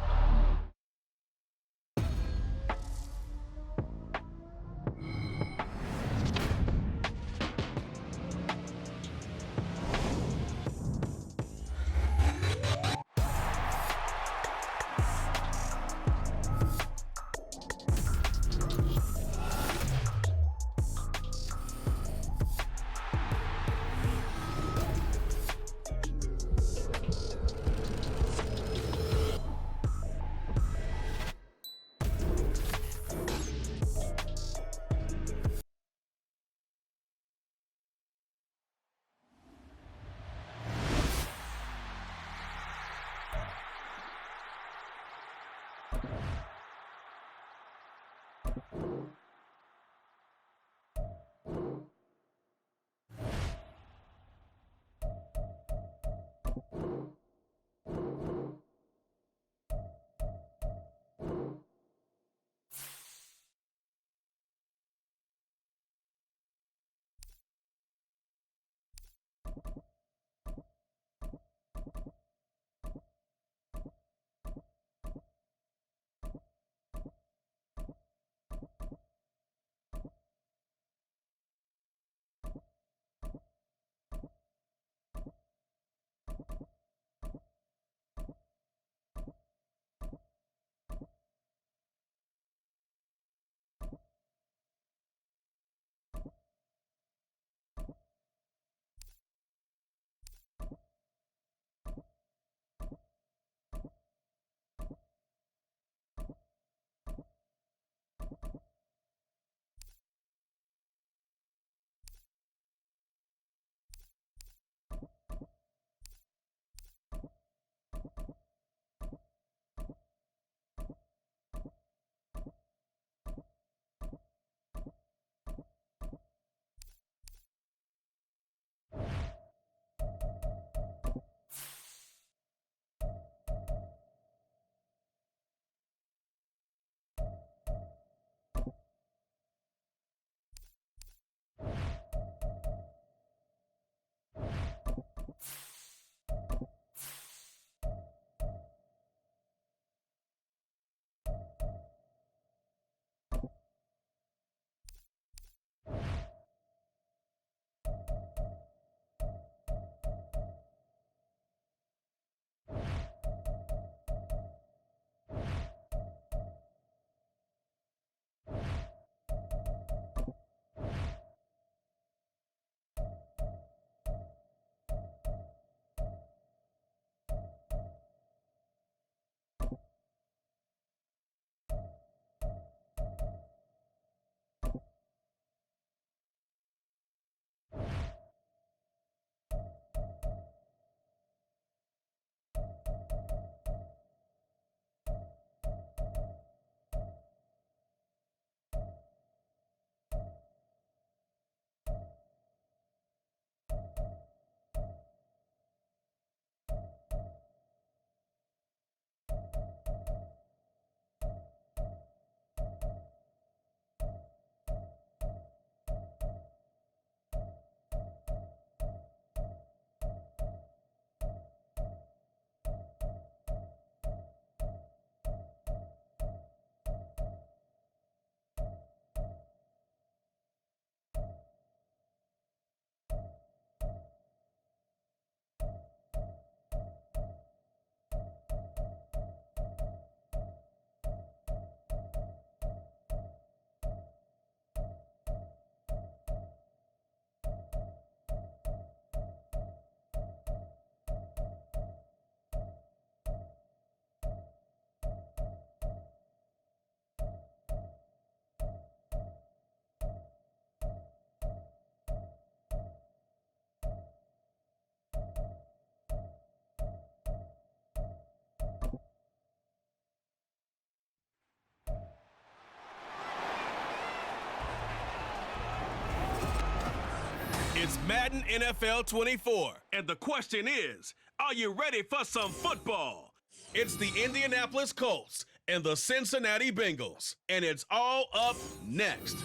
It's Madden NFL 24. And the question is, are you ready for some football? It's the Indianapolis Colts and the Cincinnati Bengals. And it's all up next.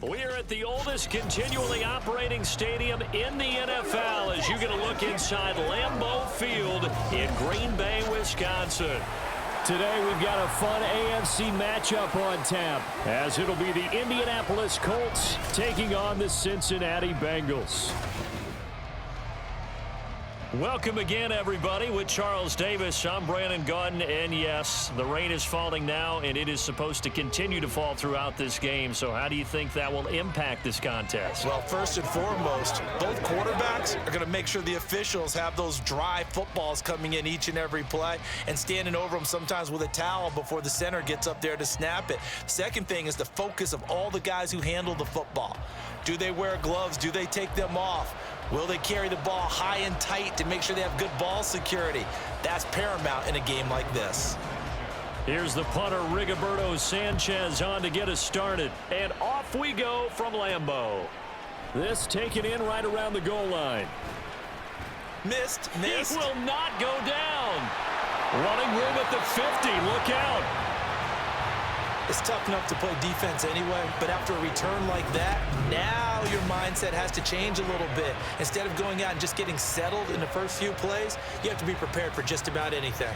We are at the oldest continually operating stadium in the NFL as you get a look inside Lambeau Field in Green Bay, Wisconsin. Today we've got a fun AFC matchup on tap as it'll be the Indianapolis Colts taking on the Cincinnati Bengals. Welcome again, everybody, with Charles Davis. I'm Brandon Gaudin, and yes, the rain is falling now, and it is supposed to continue to fall throughout this game. So how do you think that will impact this contest? Well, first and foremost, both quarterbacks are going to make sure the officials have those dry footballs coming in each and every play and standing over them sometimes with a towel before the center gets up there to snap it. Second thing is the focus of all the guys who handle the football. Do they wear gloves? Do they take them off? Will they carry the ball high and tight to make sure they have good ball security? That's paramount in a game like this. Here's the punter, Rigoberto Sanchez, on to get us started. And off we go from Lambeau. This taken in right around the goal line. Missed. It will not go down. Running room at the 50. Look out. It's tough enough to play defense anyway, but after a return like that, now your mindset has to change a little bit. Instead of going out and just getting settled in the first few plays, you have to be prepared for just about anything.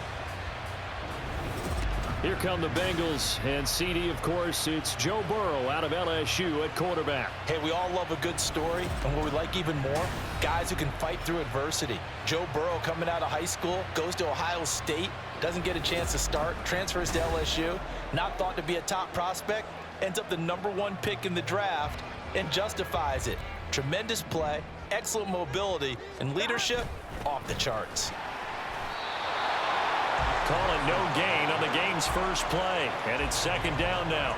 Here come the Bengals, and CD, of course, it's Joe Burrow out of LSU at quarterback. Hey, we all love a good story, and what we like even more, guys who can fight through adversity. Joe Burrow coming out of high school, goes to Ohio State, doesn't get a chance to start, transfers to LSU, not thought to be a top prospect, ends up the #1 pick in the draft, and justifies it. Tremendous play, excellent mobility, and leadership off the charts. Calling no gain on the game's first play, and it's second down now.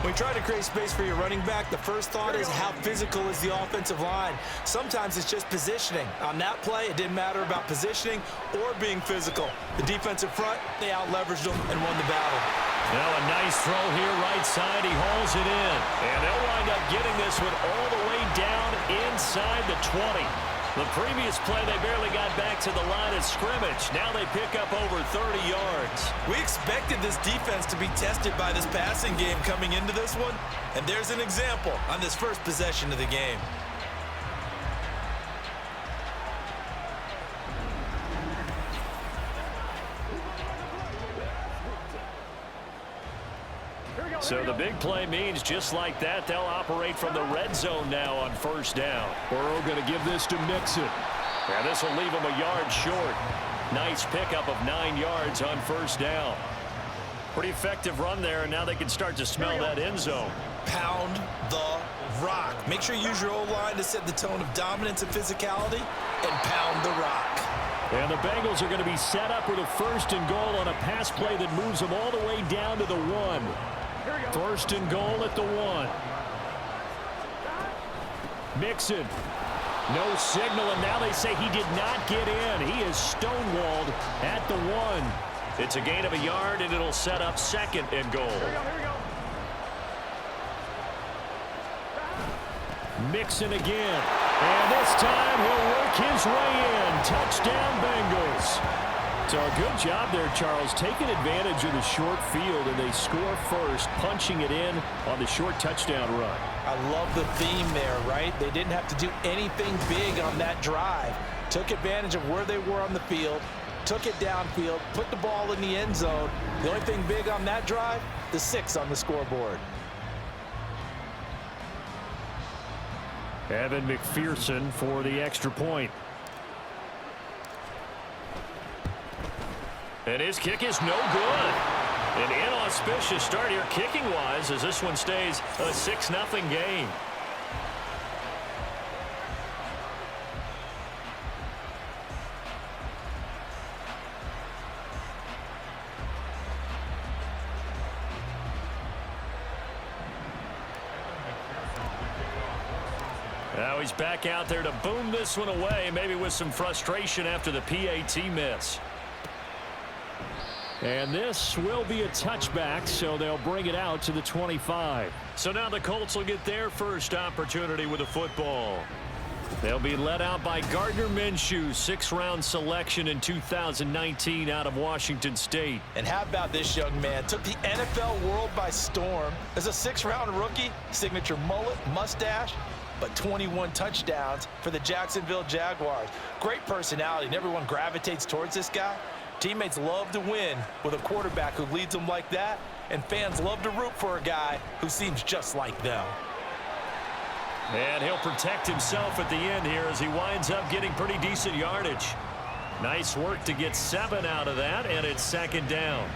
When you try to create space for your running back, the first thought is how physical is the offensive line. Sometimes it's just positioning. On that play, it didn't matter about positioning or being physical. The defensive front, they out-leveraged them and won the battle. Now a nice throw here right side. He hauls it in. And they'll wind up getting this one all the way down inside the 20. The previous play, they barely got back to the line of scrimmage. Now they pick up over 30 yards. We expected this defense to be tested by this passing game coming into this one, and there's an example on this first possession of the game. So the big play means just like that, they'll operate from the red zone now on first down. Burrow going to give this to Mixon. And this will leave him a yard short. Nice pickup of 9 yards on first down. Pretty effective run there, and now they can start to smell that end zone. Pound the rock. Make sure you use your O-line to set the tone of dominance and physicality, and pound the rock. And the Bengals are going to be set up with a first and goal on a pass play that moves them all the way down to the 1. First and goal at the 1. Mixon. No signal, and now they say he did not get in. He is stonewalled at the 1. It's a gain of a yard, and it'll set up second and goal. Mixon again. And this time he'll work his way in. Touchdown, Bengals. So a good job there, Charles, taking advantage of the short field, and they score first, punching it in on the short touchdown run. I love the theme there, right? They didn't have to do anything big on that drive. Took advantage of where they were on the field, took it downfield, put the ball in the end zone. The only thing big on that drive, the 6 on the scoreboard. Evan McPherson for the extra point. And his kick is no good. An inauspicious start here kicking-wise as this one stays a 6-0 game. Now he's back out there to boom this one away, maybe with some frustration after the PAT miss. And this will be a touchback, so they'll bring it out to the 25. So now the Colts will get their first opportunity with the football. They'll be led out by Gardner Minshew, 6th-round selection in 2019 out of Washington State. And how about this young man? Took the NFL world by storm. As a 6th-round rookie, signature mullet, mustache, but 21 touchdowns for the Jacksonville Jaguars. Great personality, and everyone gravitates towards this guy. Teammates love to win with a quarterback who leads them like that, and fans love to root for a guy who seems just like them. And he'll protect himself at the end here as he winds up getting pretty decent yardage. Nice work to get 7 out of that, and it's 2nd down.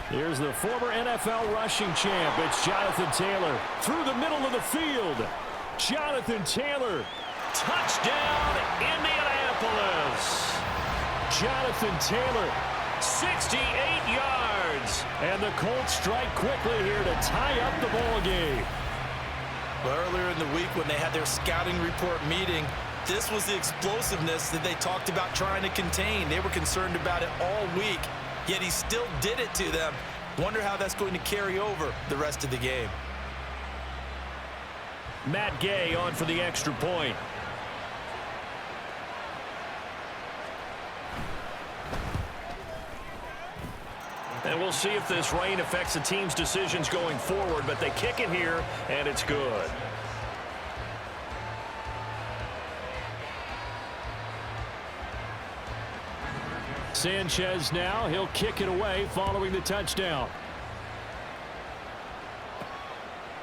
Here's the former NFL rushing champ. It's Jonathan Taylor through the middle of the field. Jonathan Taylor, touchdown, Indianapolis. Jonathan Taylor, 68 yards. And the Colts strike quickly here to tie up the ball game. Well, earlier in the week when they had their scouting report meeting, this was the explosiveness that they talked about trying to contain. They were concerned about it all week, yet he still did it to them. Wonder how that's going to carry over the rest of the game. Matt Gay on for the extra point. And we'll see if this rain affects the team's decisions going forward, but they kick it here, and it's good. Sanchez now, he'll kick it away following the touchdown.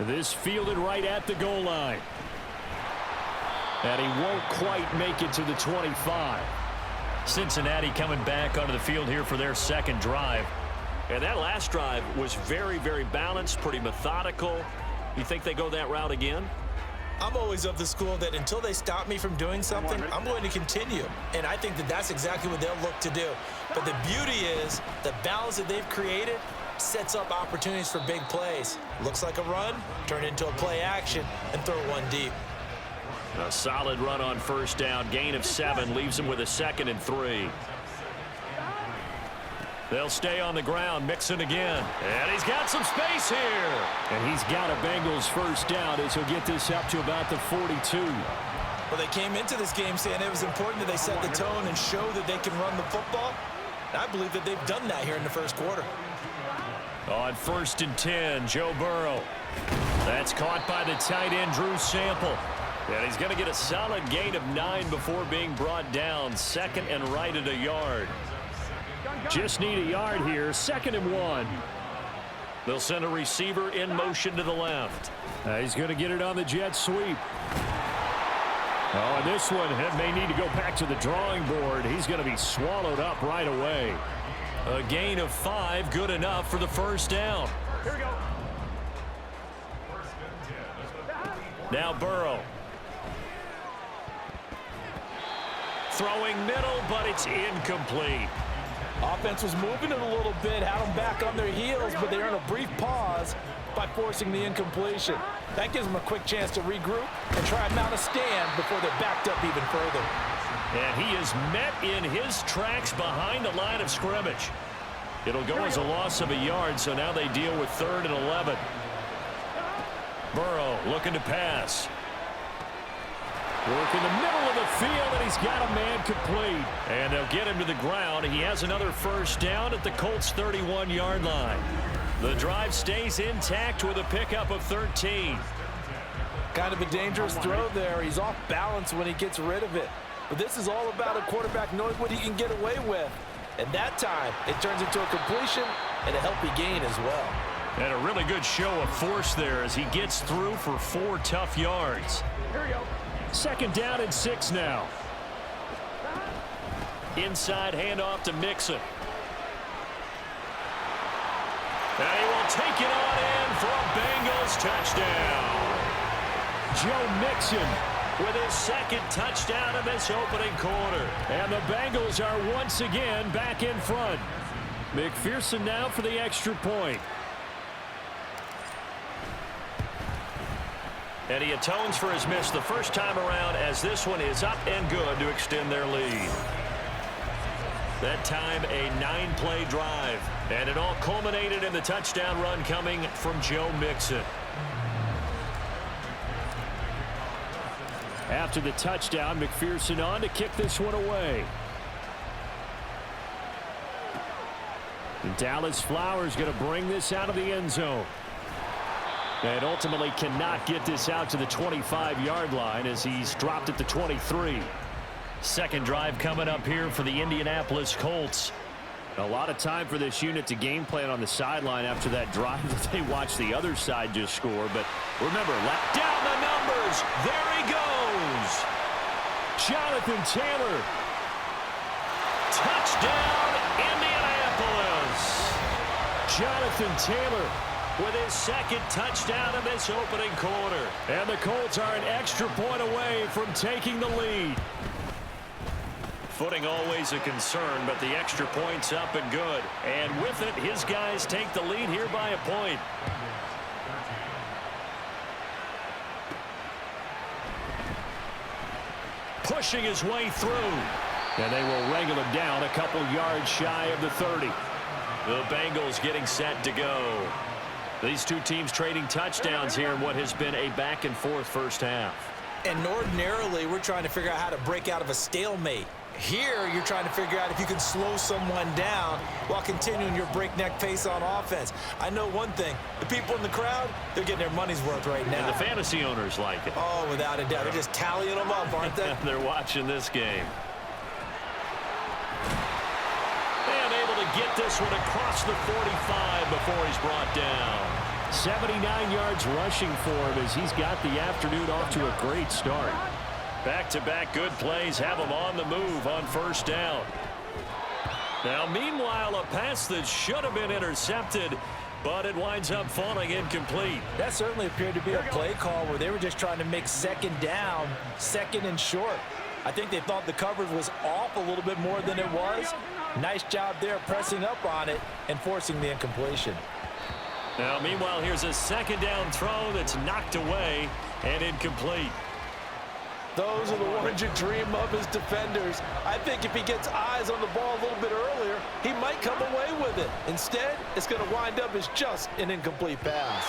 This fielded right at the goal line. And he won't quite make it to the 25. Cincinnati coming back onto the field here for their 2nd drive. And that last drive was very, very balanced, pretty methodical. You think they go that route again? I'm always of the school that until they stop me from doing something, I'm going to continue. And I think that that's exactly what they'll look to do. But the beauty is the balance that they've created sets up opportunities for big plays. Looks like a run, turn into a play action, and throw one deep. A solid run on 1st down. Gain of 7 leaves them with a 2nd and 3. They'll stay on the ground, Mixon again. And he's got some space here. And he's got a Bengals 1st down as he'll get this up to about the 42. Well, they came into this game saying it was important that they set the tone and show that they can run the football. And I believe that they've done that here in the 1st quarter. On 1st and 10, Joe Burrow. That's caught by the tight end, Drew Sample. And he's going to get a solid gain of 9 before being brought down. 2nd and right at a yard. Just need a yard here. 2nd and 1. They'll send a receiver in motion to the left. He's going to get it on the jet sweep. Oh, and this one may need to go back to the drawing board. He's going to be swallowed up right away. A gain of 5, good enough for the 1st down. Here we go. Now Burrow. Throwing middle, but it's incomplete. Offense was moving it a little bit, had them back on their heels, but they're in a brief pause by forcing the incompletion. That gives them a quick chance to regroup and try and mount a stand before they're backed up even further. And he is met in his tracks behind the line of scrimmage. It'll go as a loss of a yard, so now they deal with 3rd and 11. Burrow looking to pass. Work in the middle of the field, and he's got a man complete. And they'll get him to the ground. He has another 1st down at the Colts' 31-yard line. The drive stays intact with a pickup of 13. Kind of a dangerous throw there. He's off balance when he gets rid of it. But this is all about a quarterback knowing what he can get away with. And that time, it turns into a completion and a healthy gain as well. And a really good show of force there as he gets through for 4 tough yards. Here we go. 2nd down and 6 now. Inside handoff to Mixon. And he will take it on in for a Bengals touchdown. Joe Mixon with his 2nd touchdown in this opening quarter. And the Bengals are once again back in front. McPherson now for the extra point. And he atones for his miss the first time around as this one is up and good to extend their lead. That time a 9-play drive. And it all culminated in the touchdown run coming from Joe Mixon. After the touchdown, McPherson on to kick this one away. And Dallas Flowers going to bring this out of the end zone. And ultimately cannot get this out to the 25-yard line as he's dropped at the 23. Second drive coming up here for the Indianapolis Colts. A lot of time for this unit to game plan on the sideline after that drive that they watched the other side just score. But remember, down the numbers. There he goes. Jonathan Taylor. Touchdown, Indianapolis. Jonathan Taylor with his second touchdown in this opening quarter. And the Colts are an extra point away from taking the lead. Footing always a concern, but the extra point's up and good. And with it, his guys take the lead here by a point. Pushing his way through. And they will wrangle him down a couple yards shy of the 30. The Bengals getting set to go. These two teams trading touchdowns here in what has been a back-and-forth first half. And ordinarily, we're trying to figure out how to break out of a stalemate. Here, you're trying to figure out if you can slow someone down while continuing your breakneck pace on offense. I know one thing. The people in the crowd, they're getting their money's worth right now. And the fantasy owners like it. Oh, without a doubt. They're just tallying them up, aren't they? They're watching this game. And able to get this one across the 45 before he's brought down. 79 yards rushing for him as he's got the afternoon off to a great start. Back-to-back good plays have him on the move on first down. Now, meanwhile, a pass that should have been intercepted, but it winds up falling incomplete. That certainly appeared to be a play call where they were just trying to make second down, second and short. I think they thought the coverage was off a little bit more than it was. Nice job there pressing up on it and forcing the incompletion. Now, meanwhile, here's a second down throw that's knocked away and incomplete. Those are the ones you dream of as defenders. I think if he gets eyes on the ball a little bit earlier, he might come away with it. Instead, it's going to wind up as just an incomplete pass.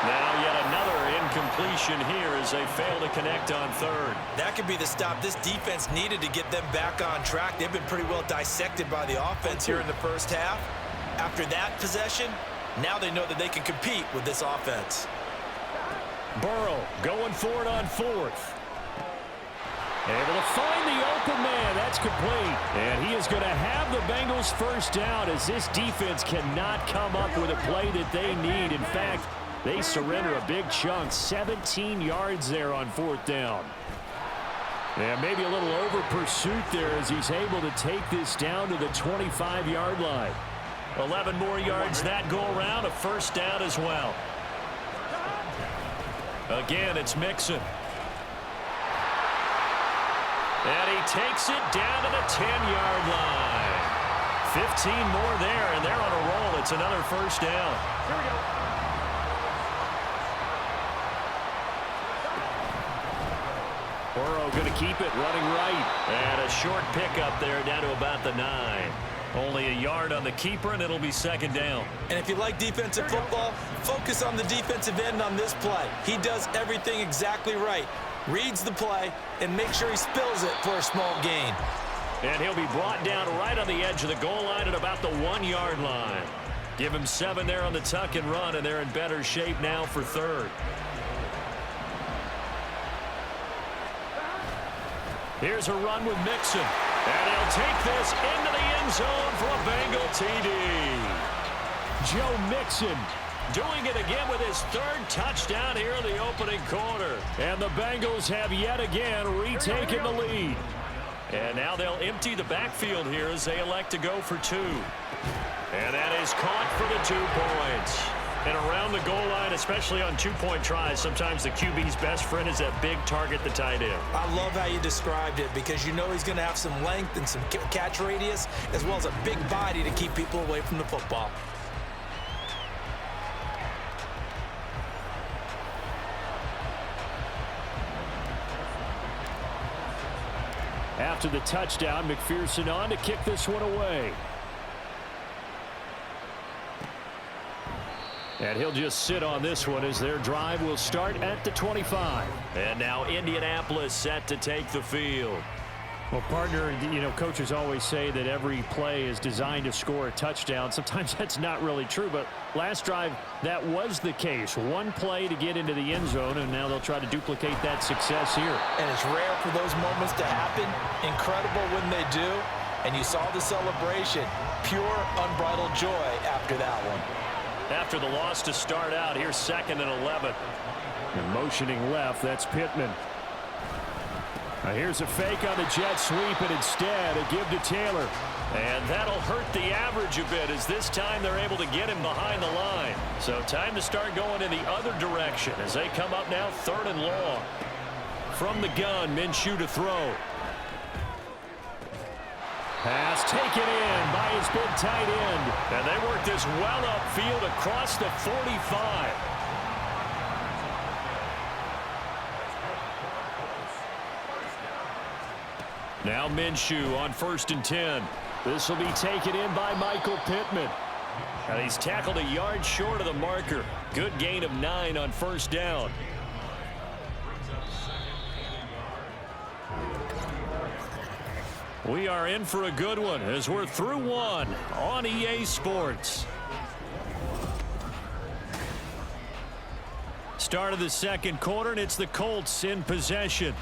Now yet another incompletion here as they fail to connect on third. That could be the stop this defense needed to get them back on track. They've been pretty well dissected by the offense here in the first half. After that possession, now they know that they can compete with this offense. Burrow going for it on fourth. Able to find the open man. That's complete. And he is going to have the Bengals first down as this defense cannot come up with a play that they need. In fact, they surrender a big chunk. 17 yards there on fourth down. And maybe a little over pursuit there as he's able to take this down to the 25-yard line. 11 more yards that go around. A first down as well. Again, it's Mixon. And he takes it down to the 10-yard line. 15 more there, and they're on a roll. It's another first down. Here we go. Burrow going to keep it running right. And a short pickup there down to about the 9. Only a yard on the keeper, and it'll be second down. And if you like defensive football, focus on the defensive end on this play. He does everything exactly right. Reads the play and make sure he spills it for a small gain. And he'll be brought down right on the edge of the goal line at about the 1-yard line. Give him 7 there on the tuck and run, and they're in better shape now for third. Here's a run with Mixon. And he'll take this into the end zone for a Bengal TD. Joe Mixon doing it again with his third touchdown here in the opening quarter. And the Bengals have yet again retaken the lead. And now they'll empty the backfield here as they elect to go for 2. And that is caught for the 2 points. And around the goal line, especially on 2-point tries, sometimes the QB's best friend is that big target, the tight end. I love how you described it because you know he's going to have some length and some catch radius as well as a big body to keep people away from the football. After the touchdown, McPherson on to kick this one away. And he'll just sit on this one as their drive will start at the 25. And now Indianapolis set to take the field. Well, partner, you know, coaches always say that every play is designed to score a touchdown. Sometimes that's not really true, but last drive, that was the case. One play to get into the end zone, and now they'll try to duplicate that success here. And it's rare for those moments to happen. Incredible when they do. And you saw the celebration. Pure, unbridled joy after that one. After the loss to start out, here's 2nd and 11. And motioning left, that's Pittman. Now here's a fake on the jet sweep, and instead a give to Taylor. And that'll hurt the average a bit, as this time they're able to get him behind the line. So time to start going in the other direction as they come up now 3rd and long. From the gun, Minshew to throw. Pass taken in by his big tight end. And they work this well upfield across the 45. Now Minshew on 1st and 10. This will be taken in by Michael Pittman. And he's tackled a yard short of the marker. Good gain of 9 on 1st down. We are in for a good one as we're through one on EA Sports. Start of the 2nd quarter, and it's the Colts in possession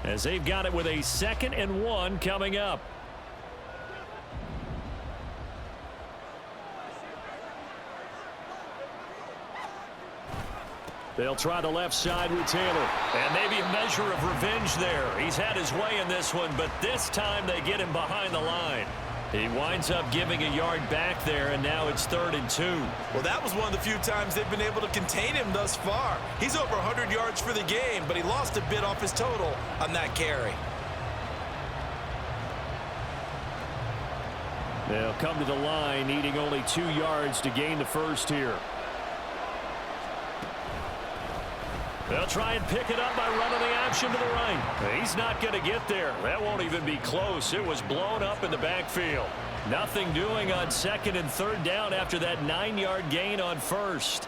as they've got it with a 2nd and 1 coming up. They'll try the left side with Taylor. And maybe a measure of revenge there. He's had his way in this one, but this time they get him behind the line. He winds up giving a yard back there, and now it's 3rd and 2. Well, that was one of the few times they've been able to contain him thus far. He's over 100 yards for the game, but he lost a bit off his total on that carry. They'll come to the line, needing only 2 yards to gain the first here. They'll try and pick it up by running the option to the right. He's not going to get there. That won't even be close. It was blown up in the backfield. Nothing doing on 2nd and 3rd down after that 9-yard gain on 1st.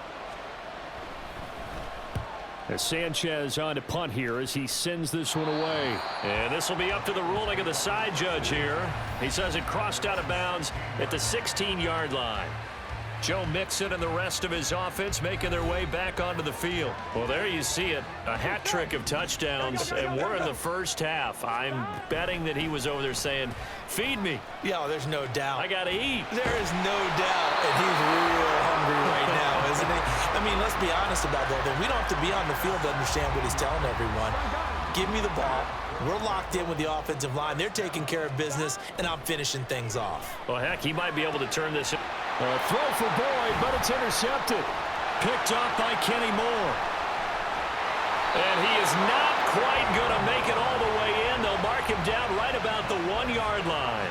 As Sanchez on to punt here as he sends this one away. And this will be up to the ruling of the side judge here. He says it crossed out of bounds at the 16-yard line. Joe Mixon and the rest of his offense making their way back onto the field. Well, there you see it. A hat trick of touchdowns, and we're in the first half. I'm betting that he was over there saying, feed me. Yeah, there's no doubt. I got to eat. There is no doubt. And he's real hungry right now, isn't he? I mean, let's be honest about that. We don't have to be on the field to understand what he's telling everyone. Give me the ball. We're locked in with the offensive line. They're taking care of business, and I'm finishing things off. Well, heck, he might be able to turn this. Throw for Boyd, but it's intercepted. Picked off by Kenny Moore. And he is not quite going to make it all the way in. They'll mark him down right about the 1-yard line.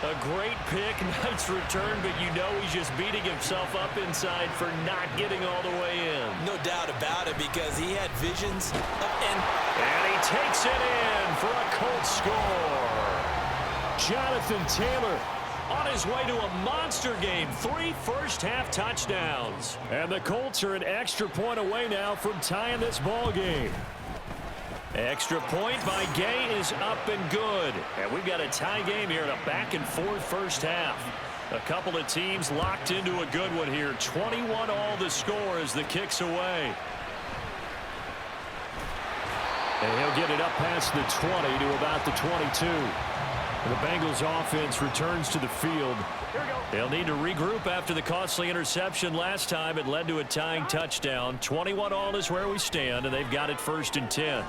A great pick, nice return, but you know he's just beating himself up inside for not getting all the way in. No doubt about it, because he had visions and he takes it in for a Colts score. Jonathan Taylor on his way to a monster game. 3 first-half touchdowns. And the Colts are an extra point away now from tying this ball game. Extra point by Gay is up and good. And we've got a tie game here in a back-and-forth first half. A couple of teams locked into a good one here. 21 all the score as the kick's away. And he'll get it up past the 20 to about the 22. The Bengals offense returns to the field. They'll need to regroup after the costly interception last time. It led to a tying touchdown. 21 all is where we stand, and they've got it 1st and 10.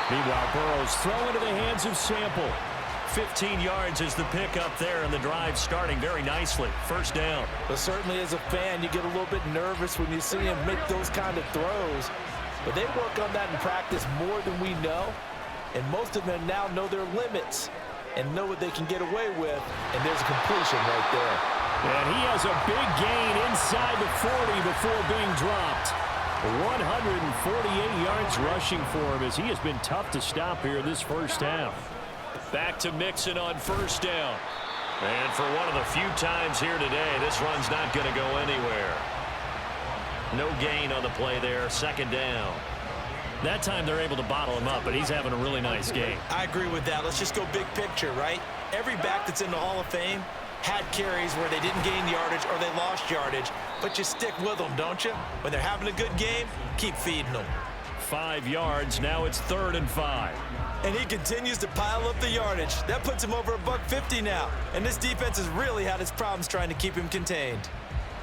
Meanwhile, Burrows throw into the hands of Sample. 15 yards is the pick up there, and the drive starting very nicely. 1st down. But certainly as a fan, you get a little bit nervous when you see him make those kind of throws. But they work on that in practice more than we know. And most of them now know their limits and know what they can get away with. And there's a completion right there. And he has a big gain inside the 40 before being dropped. 148 yards rushing for him as he has been tough to stop here this first half. Back to Mixon on first down. And for one of the few times here today, this run's not going to go anywhere. No gain on the play there, second down. That time they're able to bottle him up, but he's having a really nice game. I agree with that. Let's just go big picture, right? Every back that's in the Hall of Fame had carries where they didn't gain yardage or they lost yardage, but you stick with them, don't you? When they're having a good game, keep feeding them. 5 yards, now it's 3rd and 5. And he continues to pile up the yardage. That puts him over $150 now. And this defense has really had its problems trying to keep him contained.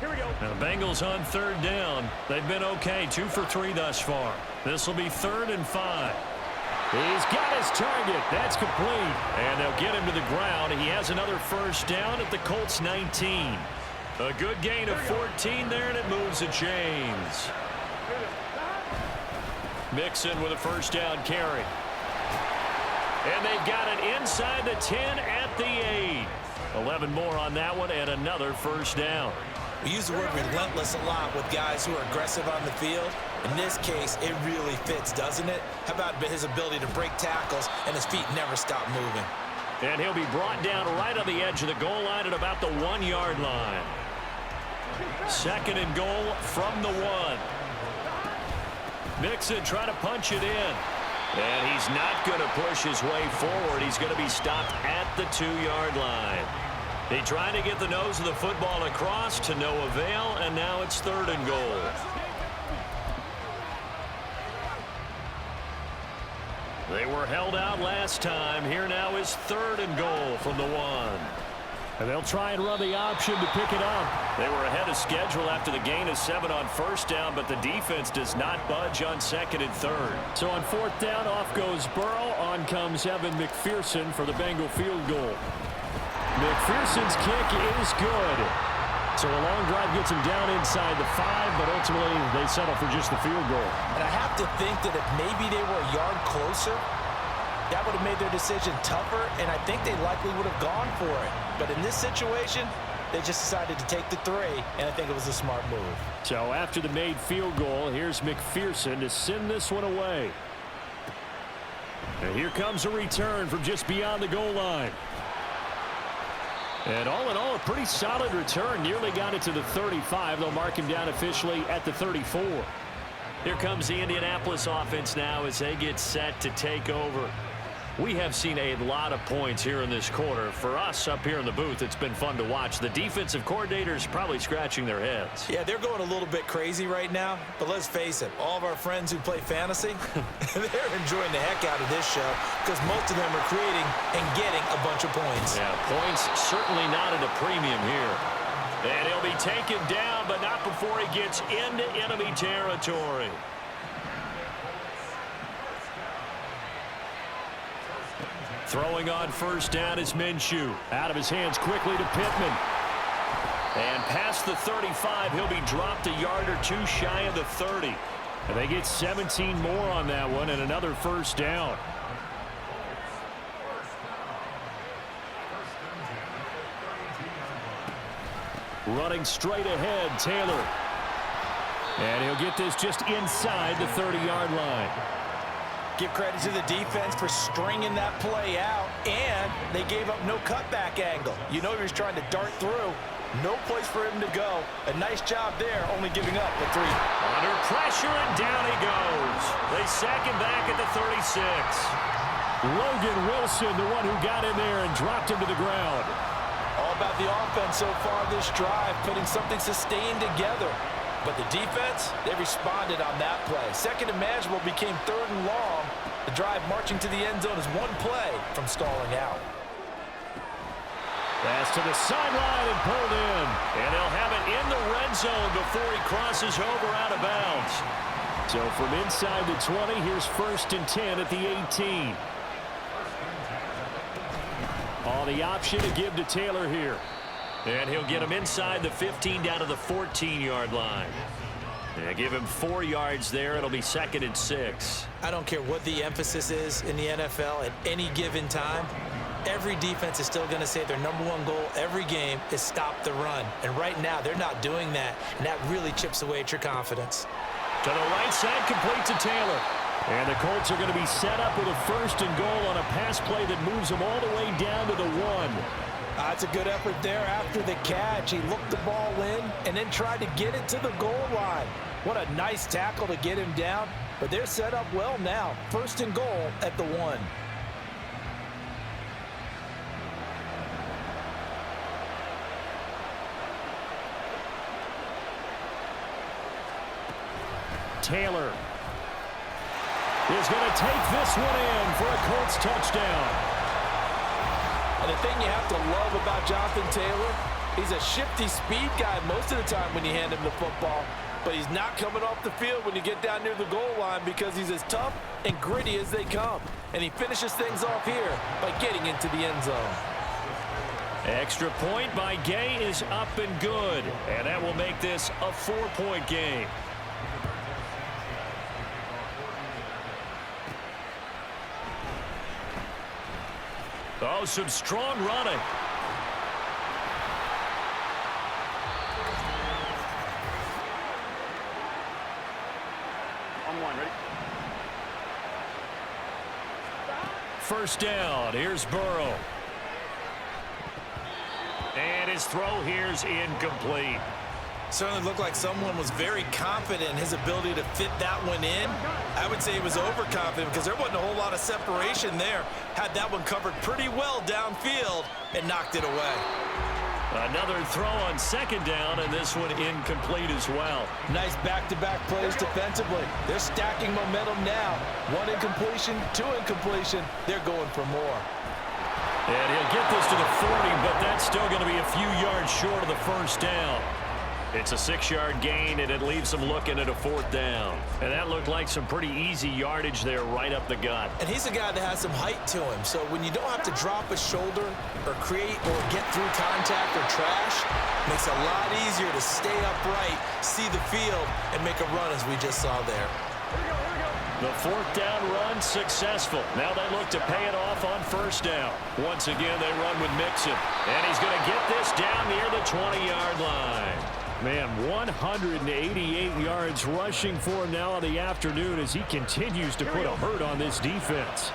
Here we go. Now the Bengals on 3rd down. They've been okay, 2 for 3 thus far. This will be 3rd and 5. He's got his target. That's complete. And they'll get him to the ground. He has another first down at the Colts 19. A good gain of 14 there, and it moves the chains. Mixon with a first down carry. And they've got it inside the 10 at the 8. 11 more on that one, and another first down. We use the word relentless a lot with guys who are aggressive on the field. In this case, it really fits, doesn't it? How about his ability to break tackles and his feet never stop moving? And he'll be brought down right on the edge of the goal line at about the 1-yard line. 2nd and goal from the 1. Mixon trying to punch it in. And he's not going to push his way forward. He's going to be stopped at the 2-yard line. They tried to get the nose of the football across to no avail, and now it's 3rd and goal. They were held out last time. Here now is 3rd and goal from the 1. And they'll try and run the option to pick it up. They were ahead of schedule after the gain of 7 on first down, but the defense does not budge on 2nd and 3rd. So on 4th down, off goes Burrow. On comes Evan McPherson for the Bengal field goal. McPherson's kick is good. So a long drive gets him down inside the 5, but ultimately they settle for just the field goal. And I have to think that if maybe they were a yard closer, that would have made their decision tougher, and I think they likely would have gone for it. But in this situation, they just decided to take the 3, and I think it was a smart move. So after the made field goal, here's McPherson to send this one away. And here comes a return from just beyond the goal line. And all in all, a pretty solid return. Nearly got it to the 35. They'll mark him down officially at the 34. Here comes the Indianapolis offense now as they get set to take over. We have seen a lot of points here in this quarter. For us up here in the booth, it's been fun to watch. The defensive coordinators probably scratching their heads. Yeah, they're going a little bit crazy right now. But let's face it, all of our friends who play fantasy, they're enjoying the heck out of this show because most of them are creating and getting a bunch of points. Yeah, points certainly not at a premium here. And he'll be taken down, but not before he gets into enemy territory. Throwing on first down is Minshew. Out of his hands quickly to Pittman. And past the 35, he'll be dropped a yard or 2 shy of the 30. And they get 17 more on that one and another first down. Running straight ahead, Taylor. And he'll get this just inside the 30-yard line. Give credit to the defense for stringing that play out, and they gave up no cutback angle. You know he was trying to dart through. No place for him to go. A nice job there, only giving up the 3. Under pressure, and down he goes. They sack him back at the 36. Logan Wilson, the one who got in there and dropped him to the ground. All about the offense so far this drive, putting something sustained together. But the defense, they responded on that play. 2nd and manageable became 3rd and long. The drive marching to the end zone is 1 play from stalling out. Pass to the sideline and pulled in. And they'll have it in the red zone before he crosses over out of bounds. So from inside the 20, here's 1st and 10 at the 18. All the option to give to Taylor here. And he'll get him inside the 15 down to the 14-yard line. And give him 4 yards there. It'll be 2nd and 6. I don't care what the emphasis is in the NFL at any given time. Every defense is still going to say their #1 goal every game is stop the run. And right now, they're not doing that. And that really chips away at your confidence. To the right side, complete to Taylor. And the Colts are going to be set up with a 1st and goal on a pass play that moves them all the way down to the 1. That's a good effort there after the catch. He looked the ball in and then tried to get it to the goal line. What a nice tackle to get him down. But they're set up well now. 1st and goal at the 1. Taylor is going to take this one in for a Colts touchdown. And the thing you have to love about Jonathan Taylor, he's a shifty speed guy most of the time when you hand him the football. But he's not coming off the field when you get down near the goal line because he's as tough and gritty as they come. And he finishes things off here by getting into the end zone. Extra point by Gay is up and good. And that will make this a 4-point game. Oh, some strong running. On one, ready? First down. Here's Burrow. And his throw here's incomplete. Certainly looked like someone was very confident in his ability to fit that one in. I would say he was overconfident because there wasn't a whole lot of separation there. Had that one covered pretty well downfield and knocked it away. Another throw on 2nd down, and this one incomplete as well. Nice back-to-back plays defensively. They're stacking momentum now. 1 incompletion, 2 incompletion. They're going for more. And he'll get this to the 40, but that's still going to be a few yards short of the 1st down. It's a 6-yard gain, and it leaves them looking at a 4th down. And that looked like some pretty easy yardage there right up the gut. And he's a guy that has some height to him, so when you don't have to drop a shoulder or create or get through contact or trash, makes it a lot easier to stay upright, see the field, and make a run as we just saw there. The 4th down run successful. Now they look to pay it off on 1st down. Once again, they run with Mixon. And he's going to get this down near the 20-yard line. Man, 188 yards rushing for him now in the afternoon as he continues to put a hurt on this defense.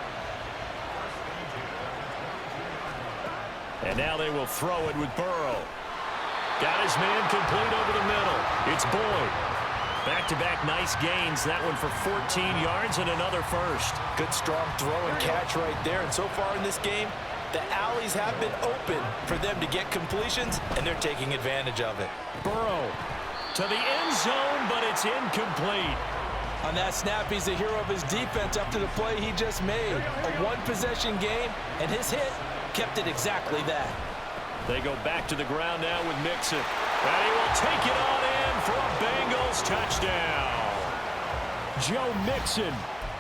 And now they will throw it with Burrow. Got his man complete over the middle. It's Boyd. Back-to-back nice gains. That one for 14 yards and another 1st. Good strong throw and catch right there. And so far in this game, the alleys have been open for them to get completions, and they're taking advantage of it. Burrow to the end zone, but it's incomplete. On that snap, he's the hero of his defense up to the play he just made. A 1-possession game, and his hit kept it exactly that. They go back to the ground now with Mixon. And he will take it on in for a Bengals touchdown. Joe Mixon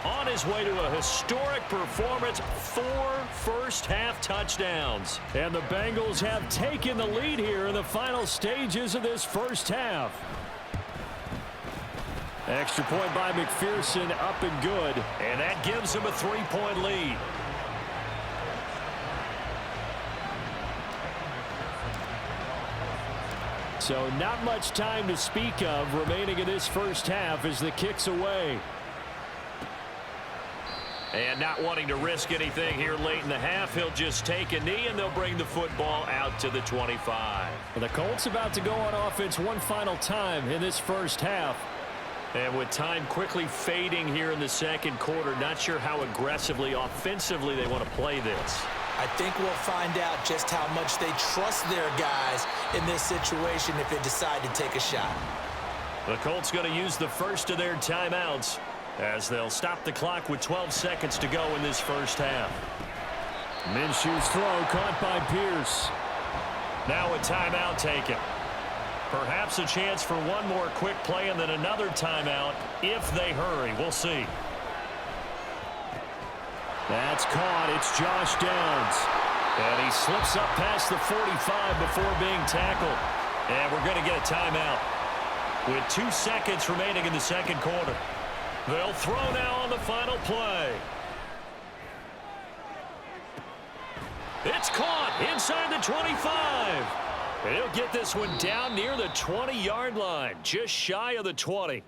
on his way to a historic performance, 4 first-half touchdowns. And the Bengals have taken the lead here in the final stages of this first half. Extra point by McPherson, up and good. And that gives them a 3-point lead. So not much time to speak of remaining in this first half as the kick's away. And not wanting to risk anything here late in the half, he'll just take a knee and they'll bring the football out to the 25. And the Colts about to go on offense one final time in this first half. And with time quickly fading here in the 2nd quarter, not sure how aggressively, offensively they want to play this. I think we'll find out just how much they trust their guys in this situation if they decide to take a shot. The Colts going to use the first of their timeouts as they'll stop the clock with 12 seconds to go in this first half. Minshew's throw caught by Pierce. Now a timeout taken. Perhaps a chance for one more quick play and then another timeout if they hurry. We'll see. That's caught. It's Josh Downs. And he slips up past the 45 before being tackled. And we're going to get a timeout with 2 seconds remaining in the 2nd quarter. They'll throw now on the final play. It's caught inside the 25. And he'll get this one down near the 20-yard line, just shy of the 20.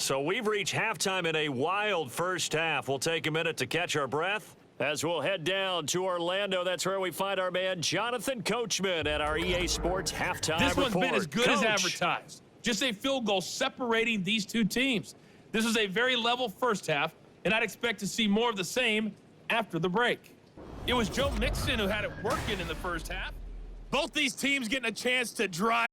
So we've reached halftime in a wild first half. We'll take a minute to catch our breath as we'll head down to Orlando. That's where we find our man Jonathan Coachman at our EA Sports halftime This one's report. been as good as Coach. advertised. Just a field goal separating these two teams. This was a very level first half, and I'd expect to see more of the same after the break. It was Joe Mixon who had it working in the first half. Both these teams getting a chance to drive.